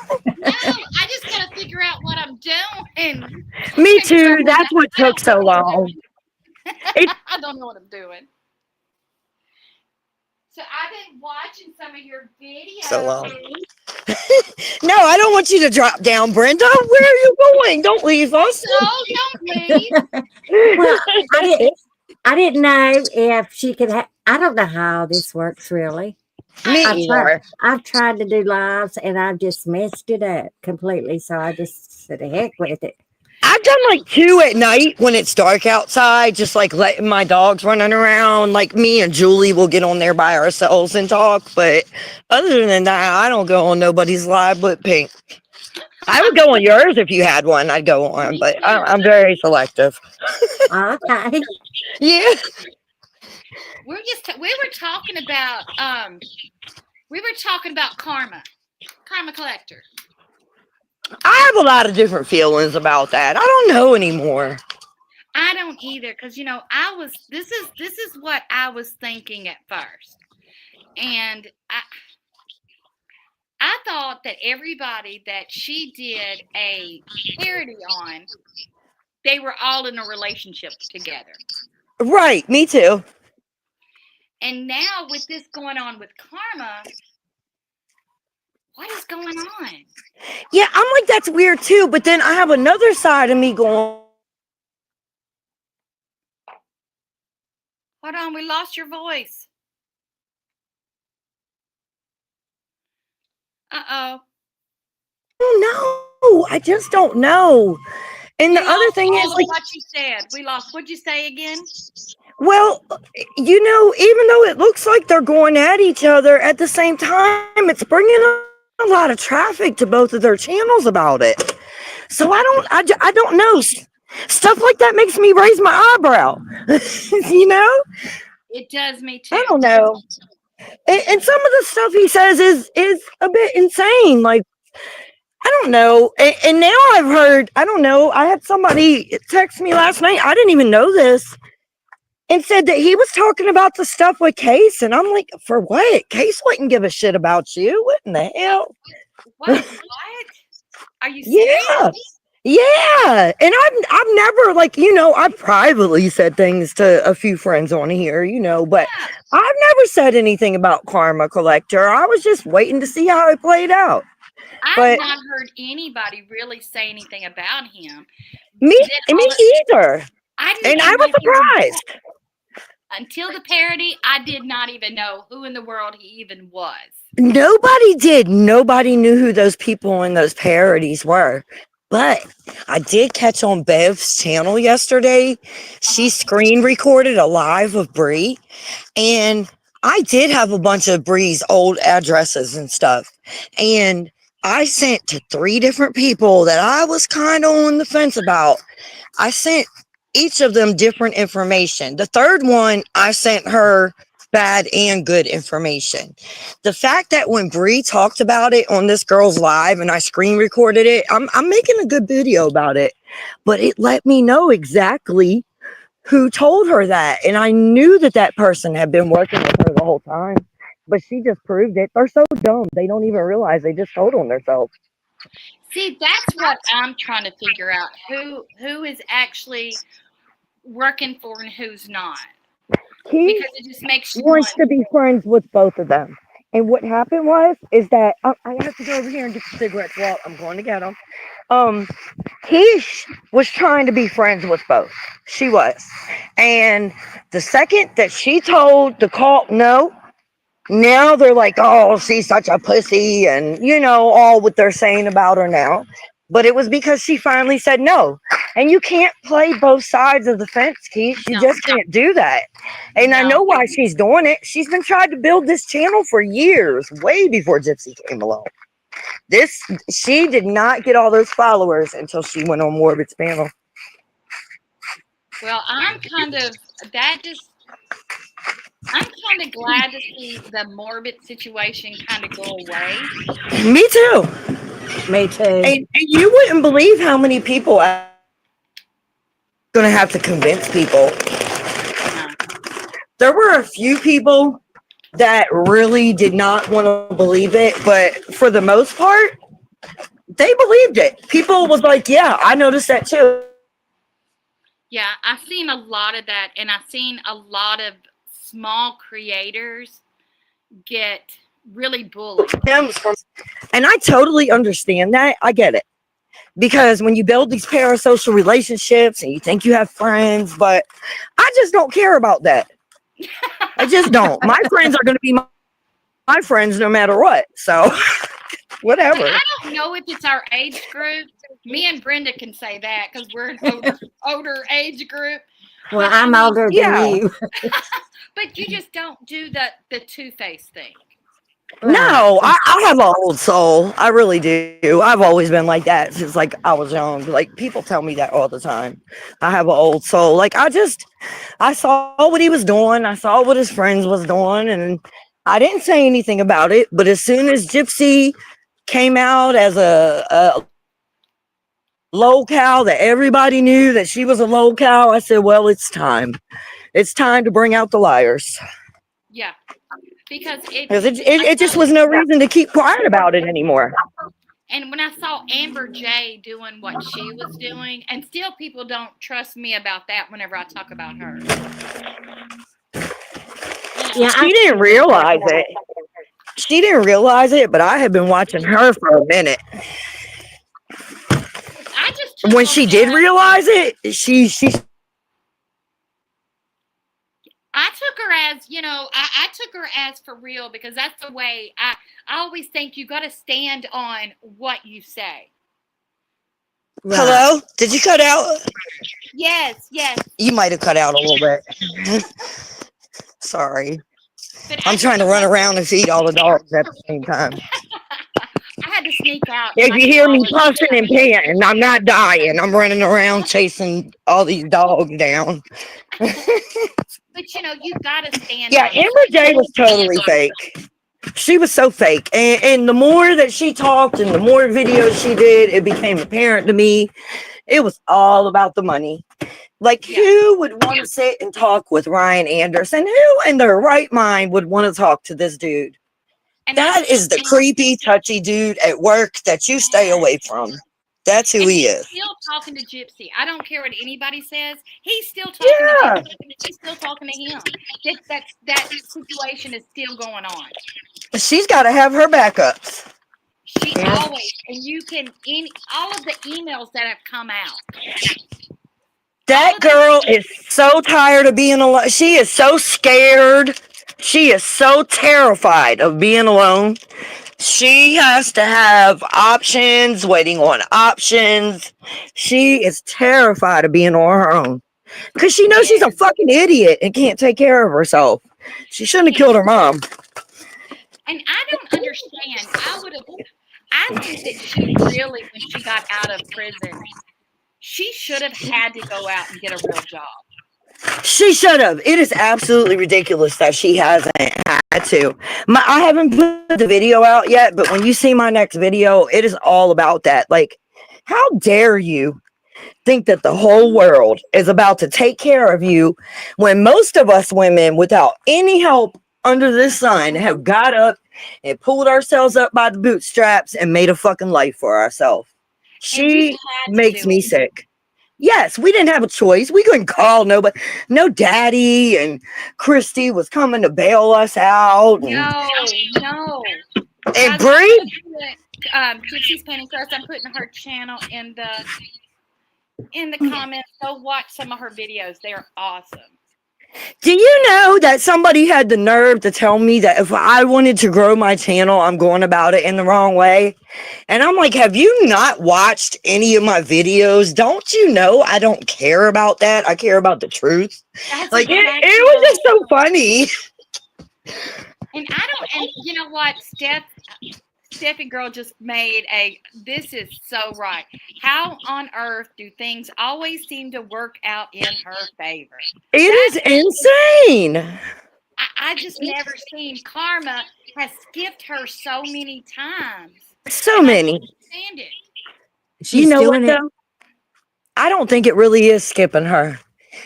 I just gotta figure out what I'm doing. Me too. That's what took so long. I don't know what I'm doing. So I've been watching some of your videos. So long. No, I don't want you to drop down, Brenda. Where are you going? Don't leave us. No, don't leave. Well, I didn't know if she could I don't know how this works really. Me I've either. tried to do lives and I've just messed it up completely. So I just said, the heck with it. I've done like 2 at night when it's dark outside, just like letting my dogs running around. Like me and Julie will get on there by ourselves and talk. But other than that, I don't go on nobody's live but Pink. I would go on yours if you had one. I'd go on, but I'm very selective. Okay. Yeah. We were talking about Karma Collector. I have a lot of different feelings about that. I don't know anymore. I don't either, because you know this is what I was thinking at first, and I thought that everybody that she did a parody on, they were all in a relationship together. Right, me too. And now with this going on with Karma, what is going on? Yeah, I'm like, that's weird too. But then I have another side of me going, Hold on, we lost your voice. Uh-oh. oh no, I just don't know. And the other thing is, like, what you said. We lost. What'd you say again? well, you know, even though it looks like they're going at each other, at the same time, it's bringing a lot of traffic to both of their channels about it. So I don't know. Stuff like that makes me raise my eyebrow. You know? It does me too. I don't know. And some of the stuff he says is a bit insane. Like, I don't know. And now I've heard, I don't know, I had somebody text me last night. I didn't even know this. And said that he was talking about the stuff with Case. And I'm like, for what? Case wouldn't give a shit about you. What in the hell? What? Are you serious? Yeah. Yeah. And I've never, like, you know, I've privately said things to a few friends on here, you know, but I've never said anything about Karma Collector. I was just waiting to see how it played out. I've not heard anybody really say anything about him. Me either. And I was surprised. Until the parody, I did not even know who in the world he even was. Nobody did. Nobody knew who those people in those parodies were. But I did catch on Bev's channel yesterday. She screen recorded a live of Bree. And I did have a bunch of Bree's old addresses and stuff. And I sent to 3 different people that I was kind of on the fence about. I sent each of them different information. The third one, I sent her bad and good information. The fact that when Bree talked about it on this girl's live and I screen recorded it, I'm making a good video about it, but it let me know exactly who told her that. And I knew that that person had been working with her the whole time, but she just proved it. They're so dumb. They don't even realize they just told on themselves. See, that's what I'm trying to figure out. Who is actually working for and who's not. He Because it just makes you wants wonder. to be friends with both of them. And what happened is that I have to go over here and get the cigarettes. Well, I'm going to get them. He was trying to be friends with both. She was. And the second that she told the call no, now they're like, oh, she's such a pussy, and all what they're saying about her now. But it was because she finally said no. And you can't play both sides of the fence, Keith. You No. just can't do that. And I No. know why she's doing it. She's been trying to build this channel for years, way before Gypsy came along. She did not get all those followers until she went on Morbid's panel. Well, I'm kind of glad to see the Morbid situation kind of go away. Me too. Me too. And you wouldn't believe how many people are going to have to convince people. There were a few people that really did not want to believe it, but for the most part, they believed it. People was like, yeah, I noticed that too. Yeah, I've seen a lot of that, and I've seen a lot of small creators get really bullied. And I totally understand that. I get it. Because when you build these parasocial relationships and you think you have friends, but I just don't care about that. I just don't. My friends are going to be my friends no matter what. So, whatever. I don't know if it's our age group. Me and Brenda can say that because we're an older age group. Well, I'm older than you. But you just don't do the two-faced thing. No, I have an old soul. I really do. I've always been like that since like I was young. Like people tell me that all the time. I have an old soul. Like I saw what he was doing. I saw what his friends was doing, and I didn't say anything about it. But as soon as Gypsy came out as a locale that everybody knew that she was a locale, I said, well, it's time. It's time to bring out the liars. Yeah. Because it just was no reason to keep quiet about it anymore. And when I saw Amber J doing what she was doing, and still people don't trust me about that whenever I talk about her. Yeah, she didn't realize it. She didn't realize it, but I had been watching her for a minute. When she did realize it, she I took her as, I took her as for real because that's the way I always think you got to stand on what you say. Right. Hello? Did you cut out? Yes. You might have cut out a little bit. Sorry. I'm trying to run around and feed all the dogs at the same time. I had to sneak out. If you hear me puffing and panting, I'm not dying. I'm running around chasing all these dogs down. But you gotta stand. Yeah, Amber J was totally fake. She was so fake. And the more that she talked and the more videos she did, it became apparent to me it was all about the money. Like, who would want to sit and talk with Ryan Anderson? Who in their right mind would want to talk to this dude? And that is the creepy, touchy dude at work that you stay away from. That's who he is. He's still talking to Gypsy. I don't care what anybody says. He's still talking to Gypsy. She's still talking to him. That situation is still going on. She's got to have her backups. She always, and you can, all of the emails that have come out. That girl is so tired of being alone. She is so scared. She is so terrified of being alone. She has to have options, waiting on options. She is terrified of being on her own because she knows she's a fucking idiot and can't take care of herself. She shouldn't have killed her mom. And I don't understand. I think that she really, when she got out of prison, she should have had to go out and get a real job. She should have. It is absolutely ridiculous that she hasn't had to. I haven't put the video out yet, but when you see my next video, it is all about that. Like, how dare you think that the whole world is about to take care of you when most of us women, without any help under the sun, have got up and pulled ourselves up by the bootstraps and made a fucking life for ourselves. She makes me sick. Yes, we didn't have a choice. We couldn't call nobody. No daddy and Christy was coming to bail us out. No. And Bree? Gypsy's Painting Crust, I'm putting her channel in the comments. Go watch some of her videos. They're awesome. Do you know that somebody had the nerve to tell me that if I wanted to grow my channel, I'm going about it in the wrong way? And I'm like, have you not watched any of my videos? Don't you know I don't care about that? I care about the truth. Like, it was just so funny. And you know what, Steffi girl just made this is so right. How on earth do things always seem to work out in her favor? It is insane. I just never seen karma has skipped her so many times. So many. I don't understand it. She's you know doing what, it. though? I don't think it really is skipping her.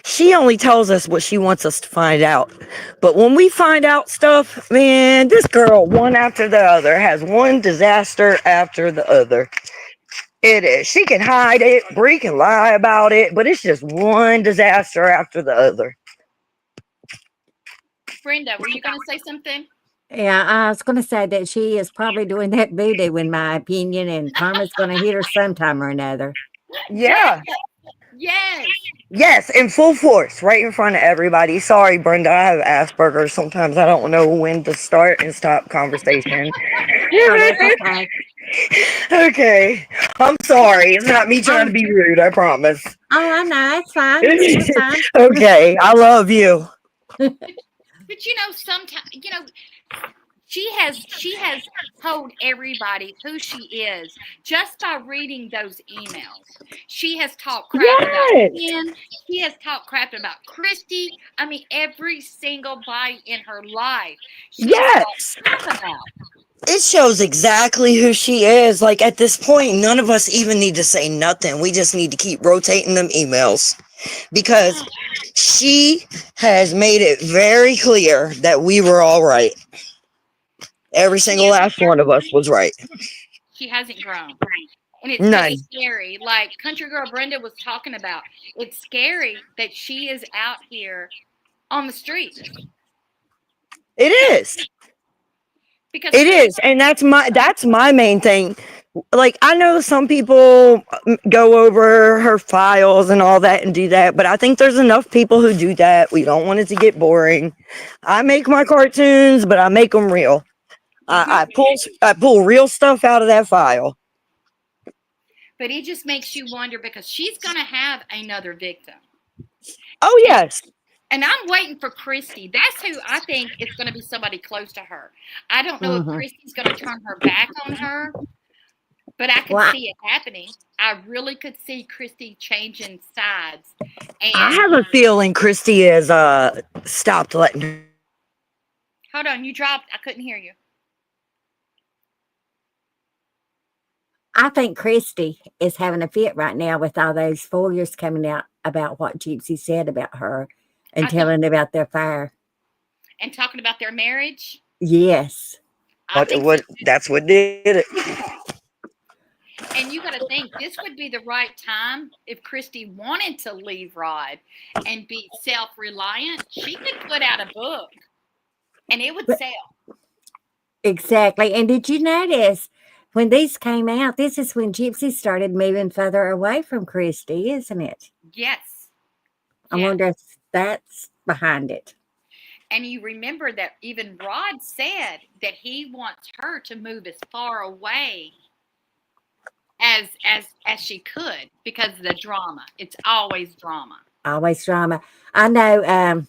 She only tells us what she wants us to find out. But when we find out stuff, man, this girl, one after the other, has one disaster after the other. It is. She can hide it. Bree can lie about it. But it's just one disaster after the other. Brenda, were you going to say something? Yeah, I was going to say that she is probably doing that voodoo, in my opinion, and karma's going to hit her sometime or another. Yeah. Yes. Yes, in full force, right in front of everybody. Sorry, Brenda, I have Asperger's. Sometimes I don't know when to start and stop conversation. Okay. Okay, I'm sorry. It's not me trying to be rude, I promise. Oh, I know. It's fine. It's fine. Okay, I love you. But sometimes, she has told everybody who she is just by reading those emails. She has talked crap about Ken. She has talked crap about Christy. I mean, every single body in her life. She has talked crap about. It shows exactly who she is. Like, at this point, none of us even need to say nothing. We just need to keep rotating them emails. Because she has made it very clear that we were all right. Every single last one of us was right. She hasn't grown. And it's scary. Like Country Girl Brenda was talking about. It's scary that she is out here on the streets. It is. Because it is. And that's my main thing. Like, I know some people go over her files and all that and do that, but I think there's enough people who do that. We don't want it to get boring. I make my cartoons, but I make them real. I pull real stuff out of that file. But it just makes you wonder because she's going to have another victim. Oh, yes. And I'm waiting for Christy. That's who I think is going to be somebody close to her. I don't know if Christy's going to turn her back on her, but I could see it happening. I really could see Christy changing sides. And I have a feeling Christy is stopped letting her. Hold on, you dropped. I couldn't hear you. I think Christy is having a fit right now with all those foilers coming out about what Gypsy said about her and telling about their fire. And talking about their marriage? Yes. That's what did it. And you got to think, this would be the right time if Christy wanted to leave Rod and be self-reliant. She could put out a book and it would sell. Exactly. And did you notice when these came out, this is when Gypsy started moving further away from Christy, isn't it? Yes. I wonder if that's behind it. And you remember that even Rod said that he wants her to move as far away as she could because of the drama. It's always drama. Always drama. I know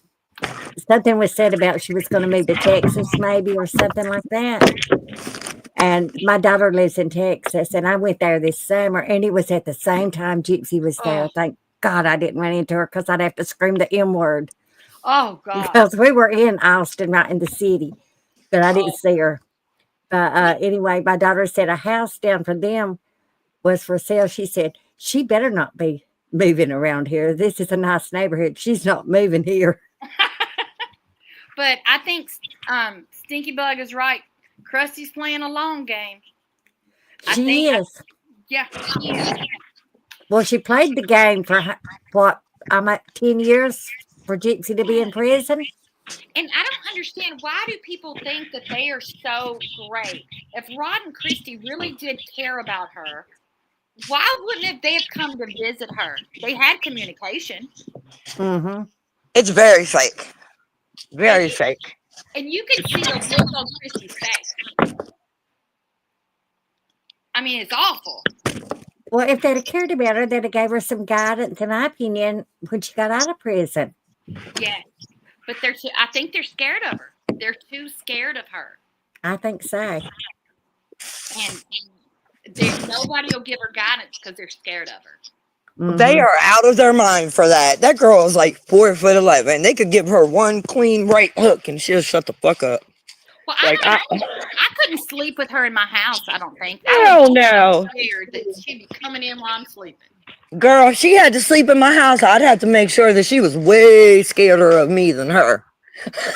something was said about she was going to move to Texas, maybe, or something like that. And my daughter lives in Texas, and I went there this summer, and it was at the same time Gypsy was there. Oh. Thank God I didn't run into her because I'd have to scream the M word. Oh God. Because we were in Austin, right in the city, but I didn't see her. But anyway, my daughter said a house down for them was for sale. She said, she better not be moving around here. This is a nice neighborhood. She's not moving here. But I think Stinky Bug is right. Krusty's playing a long game. She is. Yeah, she is. Well, she played the game for what? I'm at 10 years for Gypsy to be in prison. And I don't understand, why do people think that they are so great? If Rod and Christy really did care about her, why wouldn't they have come to visit her? They had communication. Mm-hmm. It's very fake. Very fake. And you can see the look on Christy's face. I mean, it's awful. Well, if they'd have cared about her, they'd have gave her some guidance, in my opinion, when she got out of prison. Yeah. But I think they're scared of her. They're too scared of her. I think so. And nobody will give her guidance because they're scared of her. Mm-hmm. They are out of their mind for that. That girl is like 4'11". They could give her one clean right hook and she'll shut the fuck up. Well, Like, I couldn't sleep with her in my house, I don't think. Hell no. Scared that she'd be coming in while I'm sleeping. Girl, she had to sleep in my house. I'd have to make sure that she was way scarier of me than her.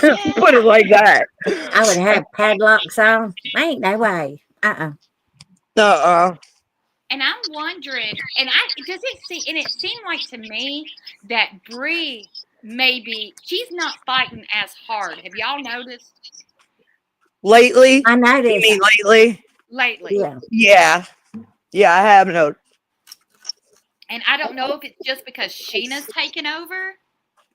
Yeah. Put it like that. I would have padlocks on. Ain't no way. And I'm wondering, and it seemed like to me that Bree she's not fighting as hard. Have y'all noticed? Lately? I noticed. You mean lately? Lately. Yeah. Yeah, I have noticed. And I don't know if it's just because Sheena's taken over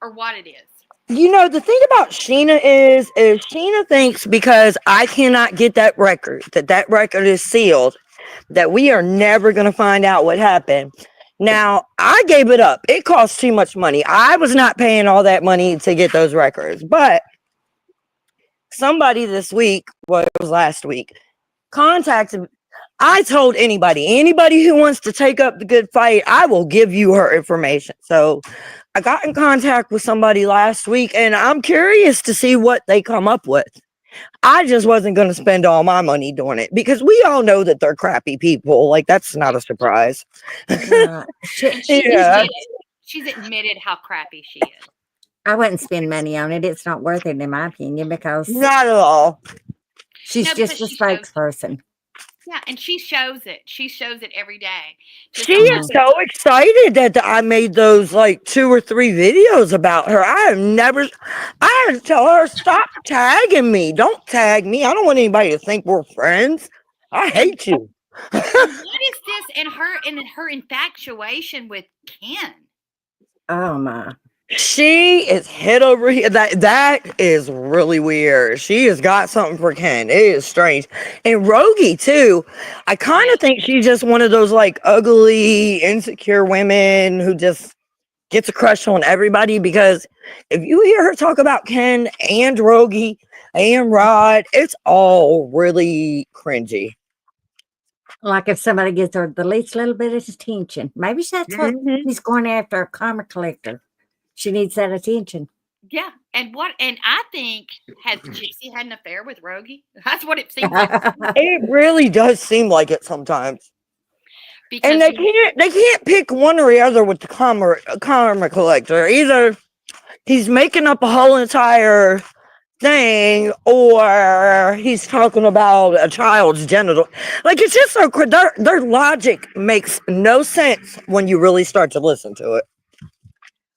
or what it is. You know, the thing about Sheena is Sheena thinks because I cannot get that record is sealed, that we are never going to find out what happened. Now, I gave it up. It cost too much money. I was not paying all that money to get those records. But somebody this week, well, it was last week, contacted. I told anybody who wants to take up the good fight, I will give you her information. So I got in contact with somebody last week, and I'm curious to see what they come up with. I just wasn't going to spend all my money doing it because we all know that they're crappy people. Like, that's not a surprise. She's admitted how crappy she is. I wouldn't spend money on it. It's not worth it, in my opinion, because Not at all. she's just a spokesperson. Yeah, and she shows it. She shows it every day. She is so excited that I made those like 2 or 3 videos about her. I had to tell her, stop tagging me. Don't tag me. I don't want anybody to think we're friends. I hate you. What is this and her infatuation with Ken? Oh my. She is hit over here. That is really weird. She has got something for Ken. It is strange. And Rogie too. I kind of think she's just one of those like ugly, insecure women who just gets a crush on everybody, because if you hear her talk about Ken and Rogie and Rod, it's all really cringy. Like if somebody gets her the least little bit of attention. Maybe that's what he's going after, a karma collector. She needs that attention. Yeah. And I think, has Gypsy had an affair with Rogie? That's what it seems like. It really does seem like it sometimes. Because And they can't pick one or the other with the karma collector. Either he's making up a whole entire thing, or he's talking about a child's genital. Like, it's just so their logic makes no sense when you really start to listen to it.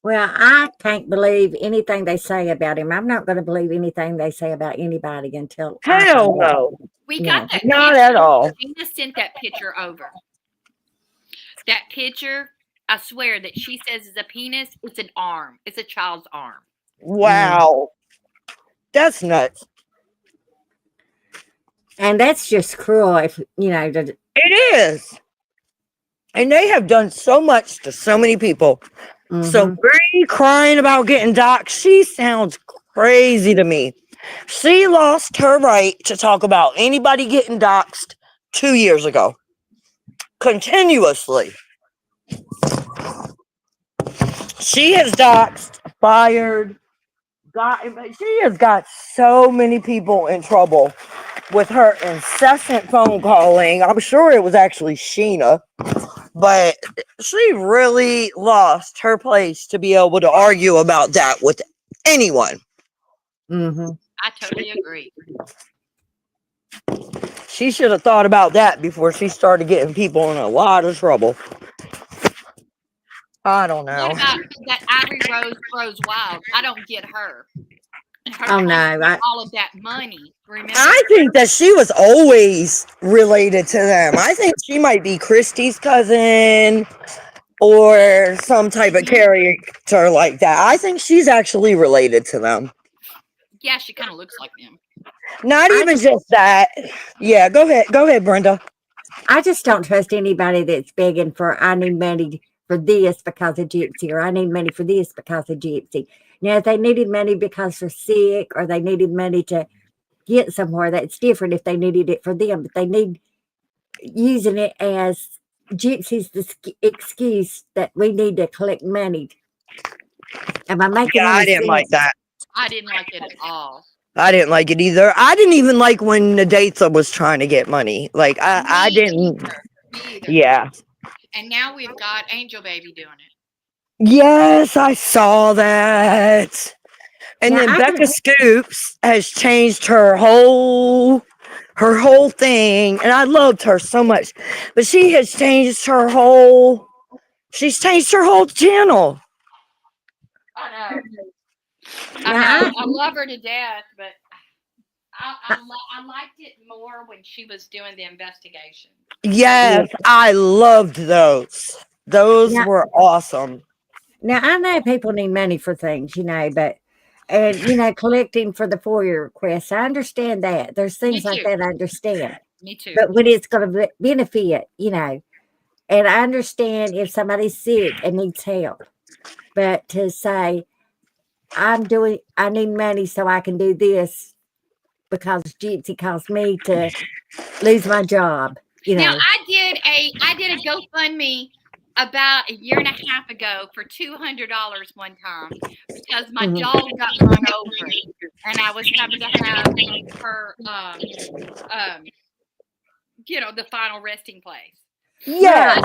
Well, I can't believe anything they say about him. I'm not going to believe anything they say about anybody until Hell no. we got that. Not picture. at all. Gina sent that picture over. That picture, I swear that she says is a penis. It's an arm. It's a child's arm. Wow. That's nuts. And that's just cruel. If It is. And they have done so much to so many people. So Bree crying about getting doxxed, she sounds crazy to me. She lost her right to talk about anybody getting doxxed 2 years ago. Continuously. She has doxxed, fired, she has got so many people in trouble with her incessant phone calling. I'm sure it was actually Sheena, but she really lost her place to be able to argue about that with anyone. I totally agree. She should have thought about that before she started getting people in a lot of trouble. I don't know. What about that Ivory Rose Rose Wild? I don't get her. Her Oh, claim no, for all of that money. Remember? I think that she was always related to them. I think she might be Christy's cousin or some type of character like that. I think she's actually related to them. Yeah, she kind of looks like them. I Not even just- just that. Yeah, go ahead, Brenda. I just don't trust anybody that's begging for, I need money for this because of Gypsy, or I need money for this because of Gypsy. Now, if they needed money because they're sick or they needed money to get somewhere, that's different if they needed it for them. But they need using it as Gypsy's the excuse that we need to collect money. Am I making Yeah, any I didn't sense? like that. I didn't like it at all. I didn't like it either. I didn't even like when Nadatha was trying to get money. Like I didn't. Me either. Yeah. And now we've got Angel Baby doing it. Yes, I saw that. And Now, then I Becca can- Scoops has changed her whole thing, and I loved her so much. But she has changed she's changed her whole channel. I know. Now, I love her to death, but I liked it more when she was doing the investigation. Yes, I loved those. Those Yeah. were awesome. Now, I know people need money for things, but, and, collecting for the FOIA requests, I understand that. There's things like too. that I understand. Me too. But when it's going to benefit, and I understand if somebody's sick and needs help, but to say, I need money so I can do this because Gypsy caused me to lose my job, Now I did a GoFundMe about a year and a half ago for $200 one time because my dog got run over and I was having to have her the final resting place. Yes.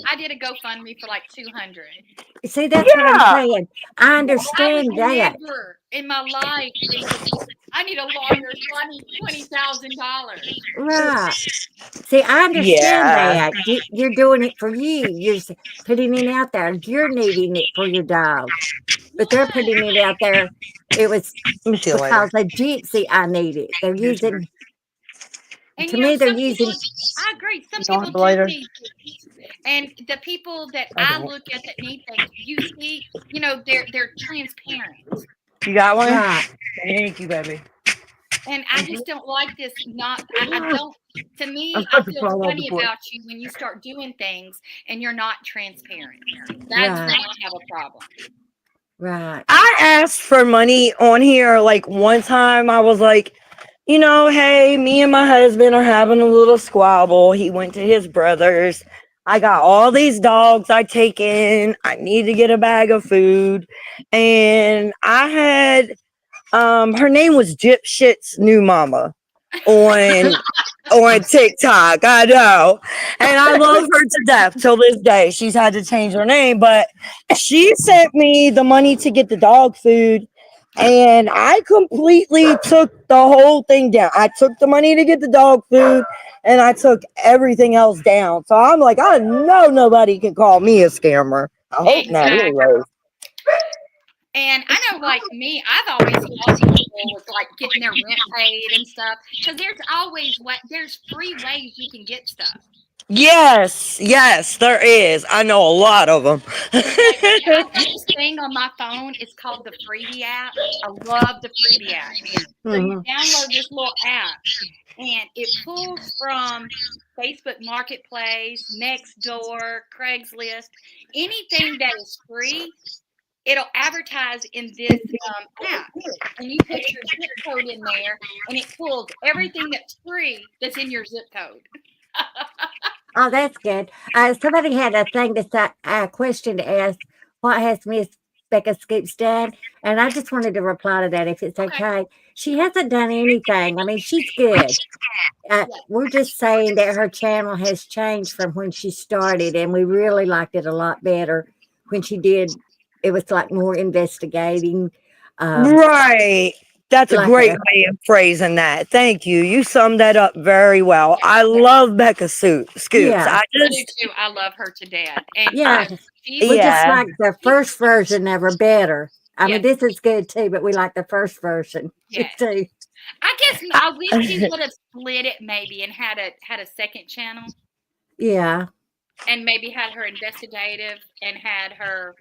I did a GoFundMe for like 200. See, that's what I'm saying. I I understand would that. never in my life think I need a lawyer, so I need $20,000. Right. See, I understand that. You're doing it for you. You're putting it out there. You're needing it for your dog. But they're putting it out there. It was Let me see you later. because of Gypsy I need it. They're using, And to me, they're using. I agree. Some You want people the lighter? do need things. And the people that I I don't. look at that need things, you see, they're transparent. You got one? Right. Thank you, baby. And I just don't like this. I don't. To me, I'm I about to feel fall off funny the porch. about you when you start doing things and you're not transparent. That's Right. when I have a problem. Right. I asked for money on here like one time. I was like, hey, me and my husband are having a little squabble. He went to his brother's. I got all these dogs I take in. I need to get a bag of food. And I had her name was Gyp Shit's new mama on TikTok. I know. And I love her to death till this day. She's had to change her name, but she sent me the money to get the dog food. And I completely took the whole thing down. I took the money to get the dog food and I took everything else down. So I'm like, I know nobody can call me a scammer. I hope not anyway. And I know, like me, I've always helped people with like getting their rent paid and stuff. Because there's always there's free ways you can get stuff. Yes, there is. I know a lot of them. Okay, I have this thing on my phone. It's called the Freebie app. I love the Freebie app. So you Mhm. download this little app, and it pulls from Facebook Marketplace, Nextdoor, Craigslist, anything that is free. It'll advertise in this app, and you put your zip code in there, and it pulls everything that's free that's in your zip code. Oh, that's good. Somebody had a thing to say, a question to ask. What has Miss Becca Scoops done? And I just wanted to reply to that if it's Okay. okay. She hasn't done anything. I mean, she's good. Yeah. We're just saying that her channel has changed from when she started, and we really liked it a lot better when she did. It was like more investigating. Right. That's a Like great way of phrasing that. Thank you. You summed that up very well. I love Becca Scoops. yeah, I I do just, too. I love her to death. And yeah. she's We just yeah. like the first version of her better. I yeah, mean, this is good too, but we like the first version yes. too. I guess I wish she would have split it maybe and had a second channel Yeah. and maybe had her investigative and had her,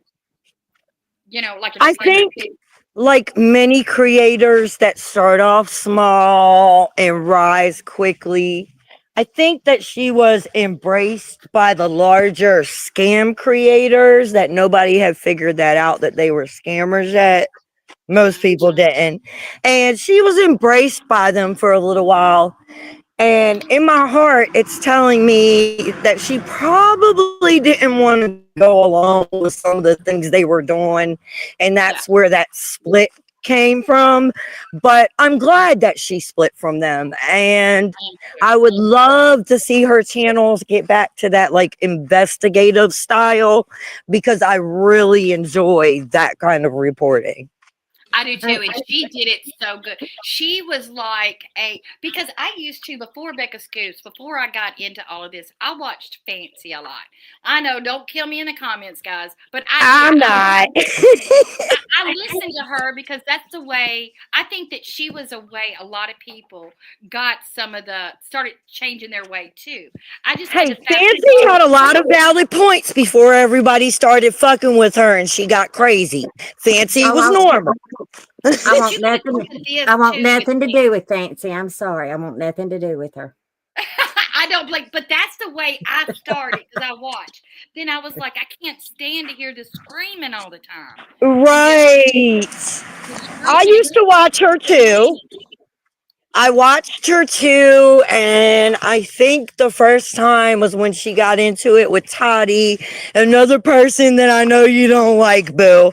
like I explain. think, like many creators that start off small and rise quickly, I think that she was embraced by the larger scam creators that nobody had figured that out that they were scammers yet. Most people didn't. And she was embraced by them for a little while. And in my heart, it's telling me that she probably didn't want to go along with some of the things they were doing. And Yeah. that's where that split came from. But I'm glad that she split from them. And I would love to see her channels get back to that like investigative style because I really enjoy that kind of reporting. I do too, and she did it so good. She was like because I used to before Becca Scoops, before I got into all of this, I watched Fancy a lot. I know, don't kill me in the comments, guys, but I did. I'm not. I listened to her because that's the way I think that she was a way a lot of people got started changing their way too. I just had Hey, to fast Fancy had a lot of valid points before everybody started fucking with her and she got crazy. Fancy Oh, was normal. I but want you got nothing. to this I want too with nothing to me. do with Fancy. I'm sorry. I want nothing to do with her. I don't blink, but that's the way I started because I watched. Then I was like, I can't stand to hear the screaming all the time. Right. The I screaming. used to watch her too. I watched her too, and I think the first time was when she got into it with Toddy, another person that I know you don't like, Boo.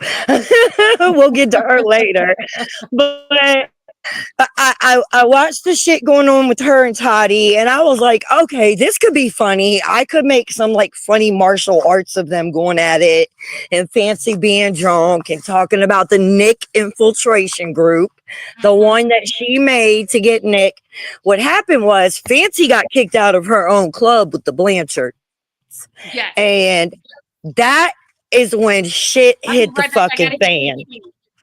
We'll get to her later. But I watched the shit going on with her and Toddy, and I was like, okay, this could be funny. I could make some like funny martial arts of them going at it and Fancy being drunk and talking about the Nick infiltration group, the one that she made to get Nick. What happened was Fancy got kicked out of her own club with the Blanchard, Yes. and that is when shit hit the fucking fan.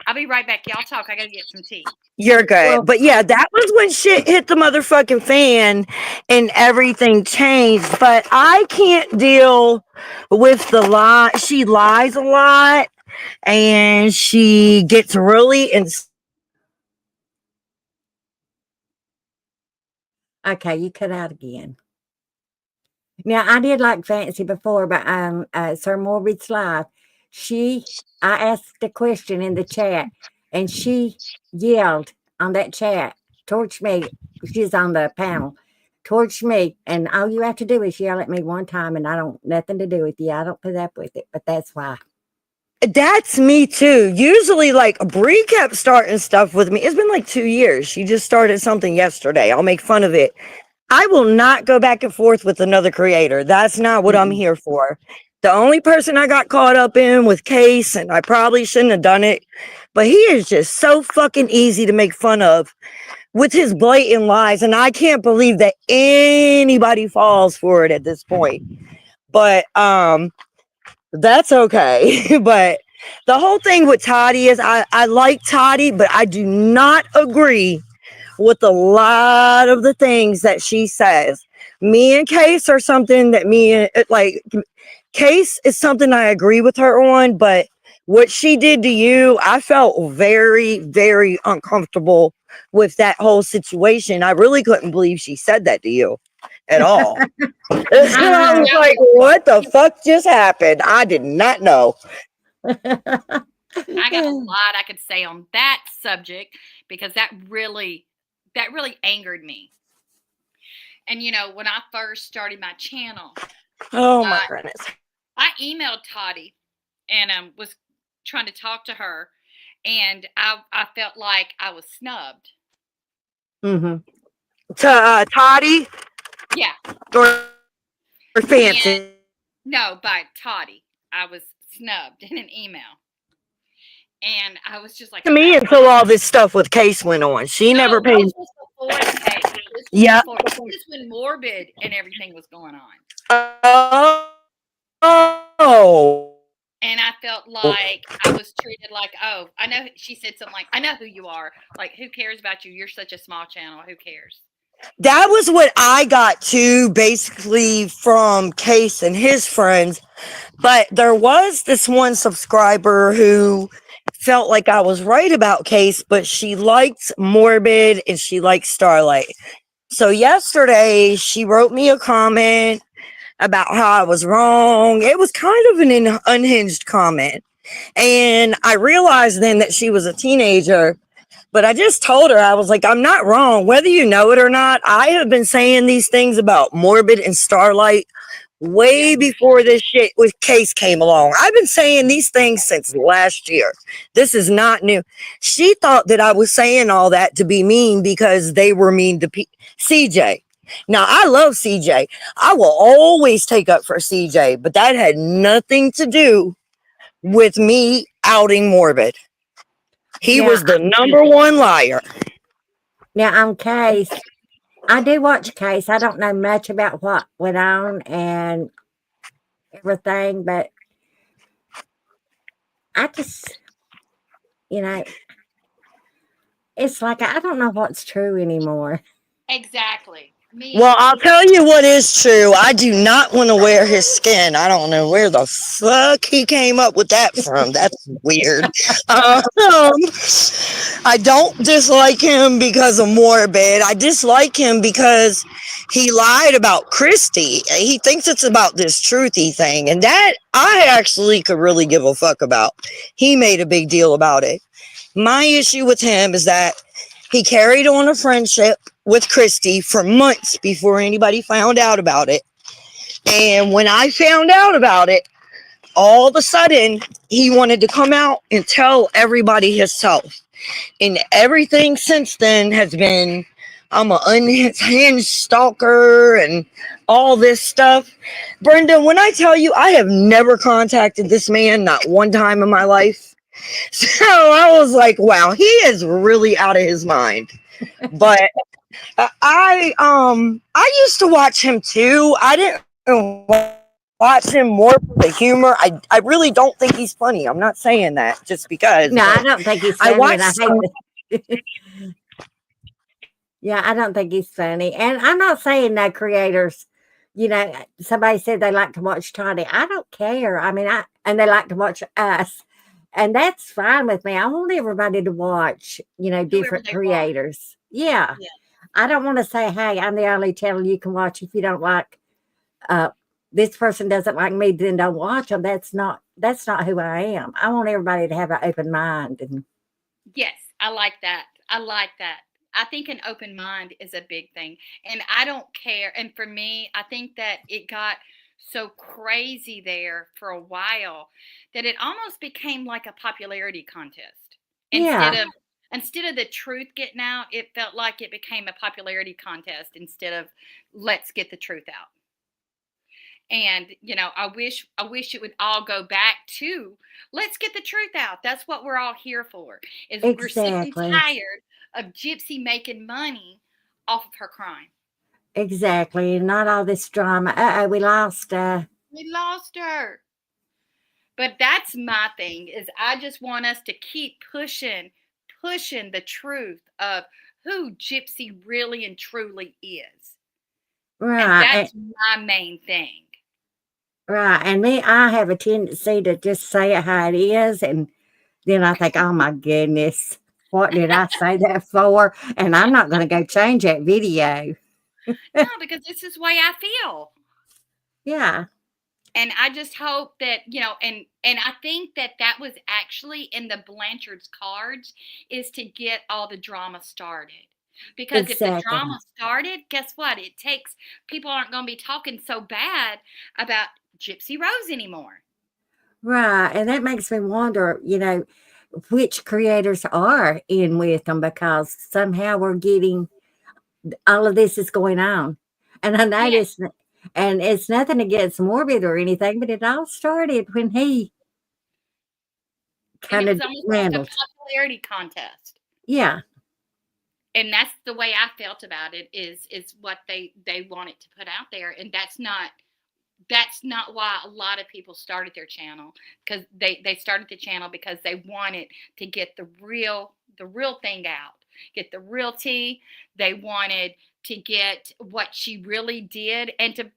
I'll be right back. Y'all talk. I gotta get some tea. You're good. Well, But yeah, that was when shit hit the motherfucking fan and everything changed. But I can't deal with the lie. She lies a lot and she gets really okay, you cut out again. Now I did like Fancy before, but Sir Morbid's live. I asked a question in the chat, and she yelled on that chat towards me. She's on the panel towards me, and all you have to do is yell at me one time, and I don't nothing to do with you. I don't put up with it, but that's why. That's me too. Usually, like Bree kept starting stuff with me. It's been like 2 years. She just started something yesterday. I'll make fun of it. I will not go back and forth with another creator. That's not what I'm here for. The only person I got caught up in with Case, and I probably shouldn't have done it, but he is just so fucking easy to make fun of with his blatant lies. And I can't believe that anybody falls for it at this point. But that's okay. But the whole thing with Toddy is I like Toddy, but I do not agree with a lot of the things that she says. me and Case are something that Case is something I agree with her on, but what she did to you, I felt very, very uncomfortable with that whole situation. I really couldn't believe she said that to you at all. And I was like, what the fuck just happened? I did not know. I got a lot I could say on that subject because that really angered me. And when I first started my channel, Oh my goodness. I emailed Toddy and was trying to talk to her, and I felt like I was snubbed. Mm-hmm. To Toddy Yeah. or Fancy? And, no, by Toddy. I was snubbed in an email. And I was just like, To me, until all this stuff with Case went on, she never paid. This was before the case. Yeah. This was when Morbid and everything was going on. Oh. And I felt like I was treated like, oh, I know. She said something like, I know who you are. Like, who cares about you? You're such a small channel. Who cares? That was what I got to basically from Case and his friends. But there was this one subscriber who felt like I was right about Case, but she liked Morbid and she liked Starlight. So yesterday she wrote me a comment about how I was wrong. It was kind of an unhinged comment. And I realized then that she was a teenager, but I just told her, I was like, I'm not wrong. Whether you know it or not, I have been saying these things about Morbid and Starlight way before this shit with Case came along. I've been saying these things since last year. This is not new. She thought that I was saying all that to be mean because they were mean to CJ. Now, I love CJ. I will always take up for CJ, but that had nothing to do with me outing Morbid. He was the number one liar. Now, on Case, I do watch Case. I don't know much about what went on and everything, but I just, it's like I don't know what's true anymore. Exactly. Well, I'll tell you what is true. I do not want to wear his skin. I don't know where the fuck he came up with that from. That's weird. I don't dislike him because of Morbid. I dislike him because he lied about Christy. He thinks it's about this truthy thing, and that I actually could really give a fuck about. He made a big deal about it. My issue with him is that he carried on a friendship with Christy for months before anybody found out about it. And when I found out about it, all of a sudden, he wanted to come out and tell everybody himself. And everything since then has been, I'm an unhinged stalker and all this stuff. Brenda, when I tell you, I have never contacted this man, not one time in my life. So I was like, wow, he is really out of his mind. But I used to watch him too. I didn't watch him more for the humor. I really don't think he's funny. I'm not saying that just because. No, I don't think he's funny. I don't think he's funny. And I'm not saying that creators, somebody said they like to watch Toddy. I don't care. I mean, and they like to watch us. And that's fine with me. I want everybody to watch, different creators. Yeah. I don't want to say, hey, I'm the only channel you can watch. If you don't like, this person doesn't like me, then don't watch them. That's not who I am. I want everybody to have an open mind. And yes, I like that. I think an open mind is a big thing. And I don't care. And for me, I think that it got so crazy there for a while that it almost became like a popularity contest. Instead of the truth getting out, it felt like it became a popularity contest instead of let's get the truth out. And I wish it would all go back to let's get the truth out. That's what we're all here for. We're sick and tired of Gypsy making money off of her crime. Exactly. Not all this drama. We lost her. We lost her. But that's my thing is I just want us to keep pushing the truth of who Gypsy really and truly is. And Right. that's my main thing. Right. And me, I have a tendency to just say it how it is. And then I think, oh my goodness, what did I say that for? And I'm not going to go change that video. No, because this is the way I feel. Yeah. And I just hope that, and I think that that was actually in the Blanchard's cards, is to get all the drama started. Because if the Exactly. drama started, guess what? It takes, people aren't going to be talking so bad about Gypsy Rose anymore. Right. And that makes me wonder, which creators are in with them, because somehow we're getting all of this is going on. And I Yeah. noticed, and it's nothing against Morbid or anything, but it all started when he And it kind was of almost like a dismantled. popularity contest. Yeah. And that's the way I felt about it, is what they wanted to put out there. And that's not why a lot of people started their channel, because they started the channel because they wanted to get the real thing out, get the real tea. They wanted to get what she really did, and to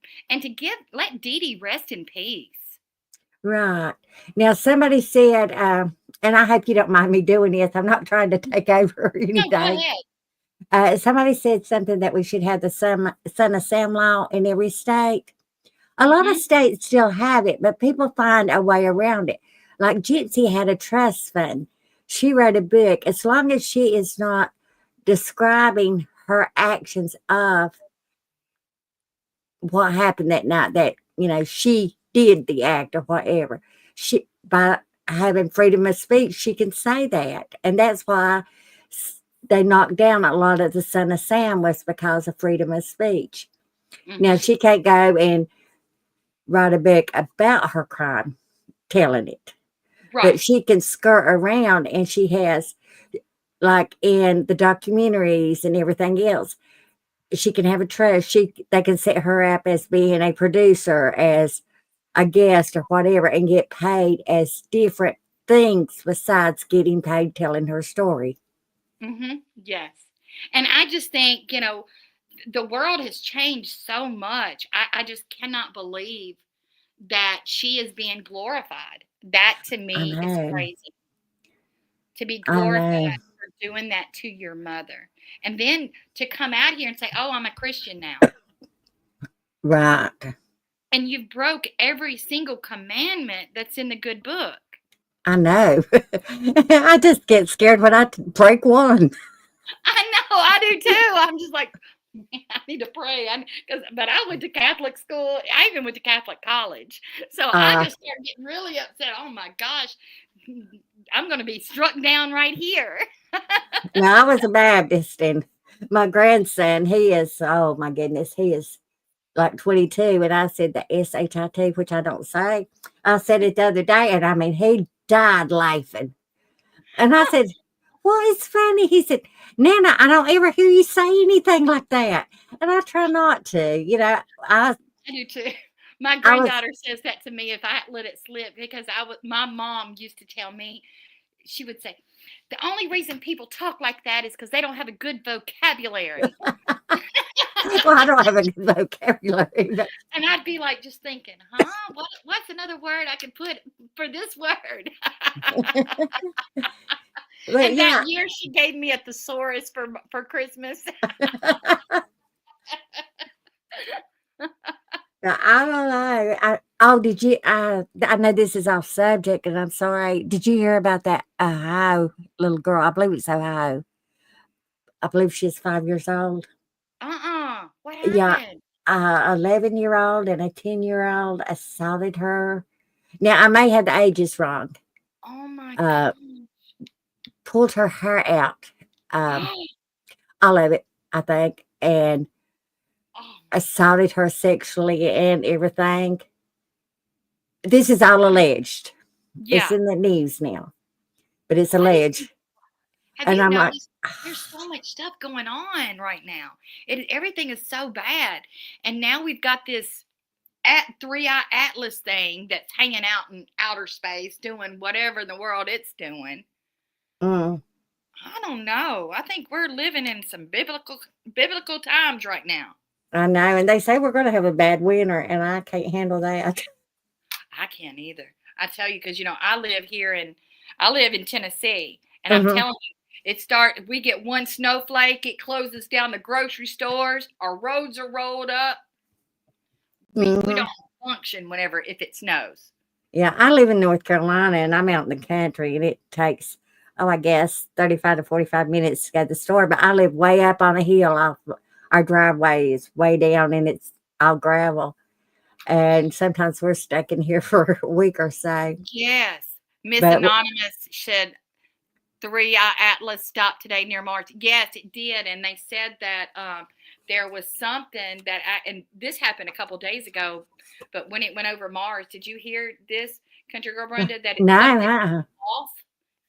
let Dee Dee rest in peace. Right. Now, somebody said, and I hope you don't mind me doing this. I'm not trying to take over or No, go anything. ahead. Somebody said something that we should have the son of Sam law in every state. A lot of Mm-hmm. states still have it, but people find a way around it. Like Gypsy had a trust fund. She wrote a book. As long as she is not describing her actions of what happened that night, that, she did the act or whatever, she, by having freedom of speech, she can say that. And that's why they knocked down a lot of the Son of Sam, was because of freedom of speech. Mm-hmm. Now, she can't go and write a book about her crime, telling it. Right. But she can skirt around, and she has, like in the documentaries and everything else, she can have a trust. They can set her up as being a producer, as a guest or whatever, and get paid as different things besides getting paid telling her story. Mm-hmm. Yes. And I just think, the world has changed so much. I just cannot believe that she is being glorified. That to I me is know. crazy. To be I know. glorified for doing that to your mother. And then to come out here and say, oh, I'm a Christian now. Right. And you broke every single commandment that's in the good book. I know. I just get scared when I break one. I know, I do too. I'm just like, I need to pray. But I went to Catholic school. I even went to Catholic college. So I just started getting really upset. Oh my gosh, I'm going to be struck down right here. Now, I was a Baptist, and my grandson, he is, oh my goodness, he is like 22. And I said the SHIT, which I don't say. I said it the other day, and I mean, he died laughing. And I said, well, it's funny. He said, Nana, I don't ever hear you say anything like that. And I try not to, I do too. My granddaughter says that to me if I let it slip, because my mom used to tell me, she would say, the only reason people talk like that is because they don't have a good vocabulary. Well, I don't have a good vocabulary. But And I'd be like, just thinking, huh? What's another word I could put for this word? And yeah. that year she gave me a thesaurus for Christmas. I don't know. Did you? I know this is off subject, and I'm sorry. Did you hear about that Ohio little girl? I believe it's Ohio. I believe she's 5 years old. What Yeah, happened? 11-year-old and a 10-year-old assaulted her. Now, I may have the ages wrong. Oh my Uh, God. Pulled her hair out, all of it, I think, and assaulted her sexually and everything. This is all alleged. Yeah. It's in the news now, but it's What is alleged. Have And you I'm like, noticed there's so much stuff going on right now? Everything is so bad. And now we've got this three-eye atlas thing that's hanging out in outer space doing whatever in the world it's doing. mm, I don't know. I think we're living in some biblical times right now. I know, and they say we're going to have a bad winter, and I can't handle that. I can't either. I tell you, because I live in Tennessee, and I'm Mhm. telling you, we get one snowflake, it closes down the grocery stores, our roads are rolled up. We Mhm. don't function whenever if it snows. Yeah, I live in North Carolina, and I'm out in the country, and it takes, I guess 35 to 45 minutes to go to the store. But I live way up on a hill. Our driveway is way down, and it's all gravel. And sometimes we're stuck in here for a week or so. Yes. Miss But Anonymous said 3-Eye Atlas stopped today near Mars. Yes, it did, and they said that there was something and this happened a couple days ago, but when it went over Mars, did you hear this, Country Girl Brenda? That no, something uh-uh.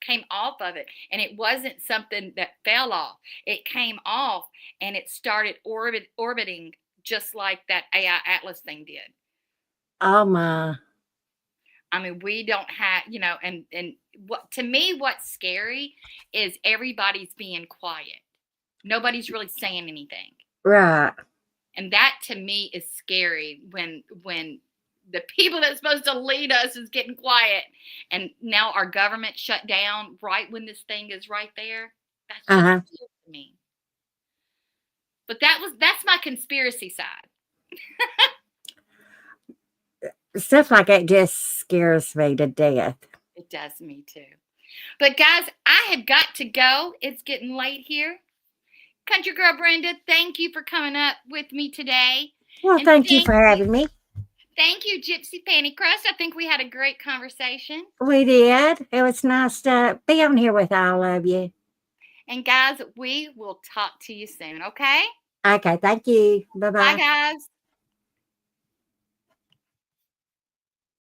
came off of it, and it wasn't something that fell off. It came off, and it started orbiting just like that AI Atlas thing did. Oh my. I mean, we don't have, and what to me, what's scary is everybody's being quiet. Nobody's really saying anything. Right. And that to me is scary when the people that's supposed to lead us is getting quiet, and now our government shut down right when this thing is right there. That's just Uh-huh. scary to me. But that's my conspiracy side. Stuff like that just scares me to death. It does me too. But guys, I have got to go. It's getting late here. Country Girl Brenda, thank you for coming up with me today. Well, And thank you for having me. Thank you, Gypsy Panty Crust. I think we had a great conversation. We did. It was nice to be on here with all of you. And guys, we will talk to you soon, okay? Okay, thank you. Bye, Bye-bye. guys.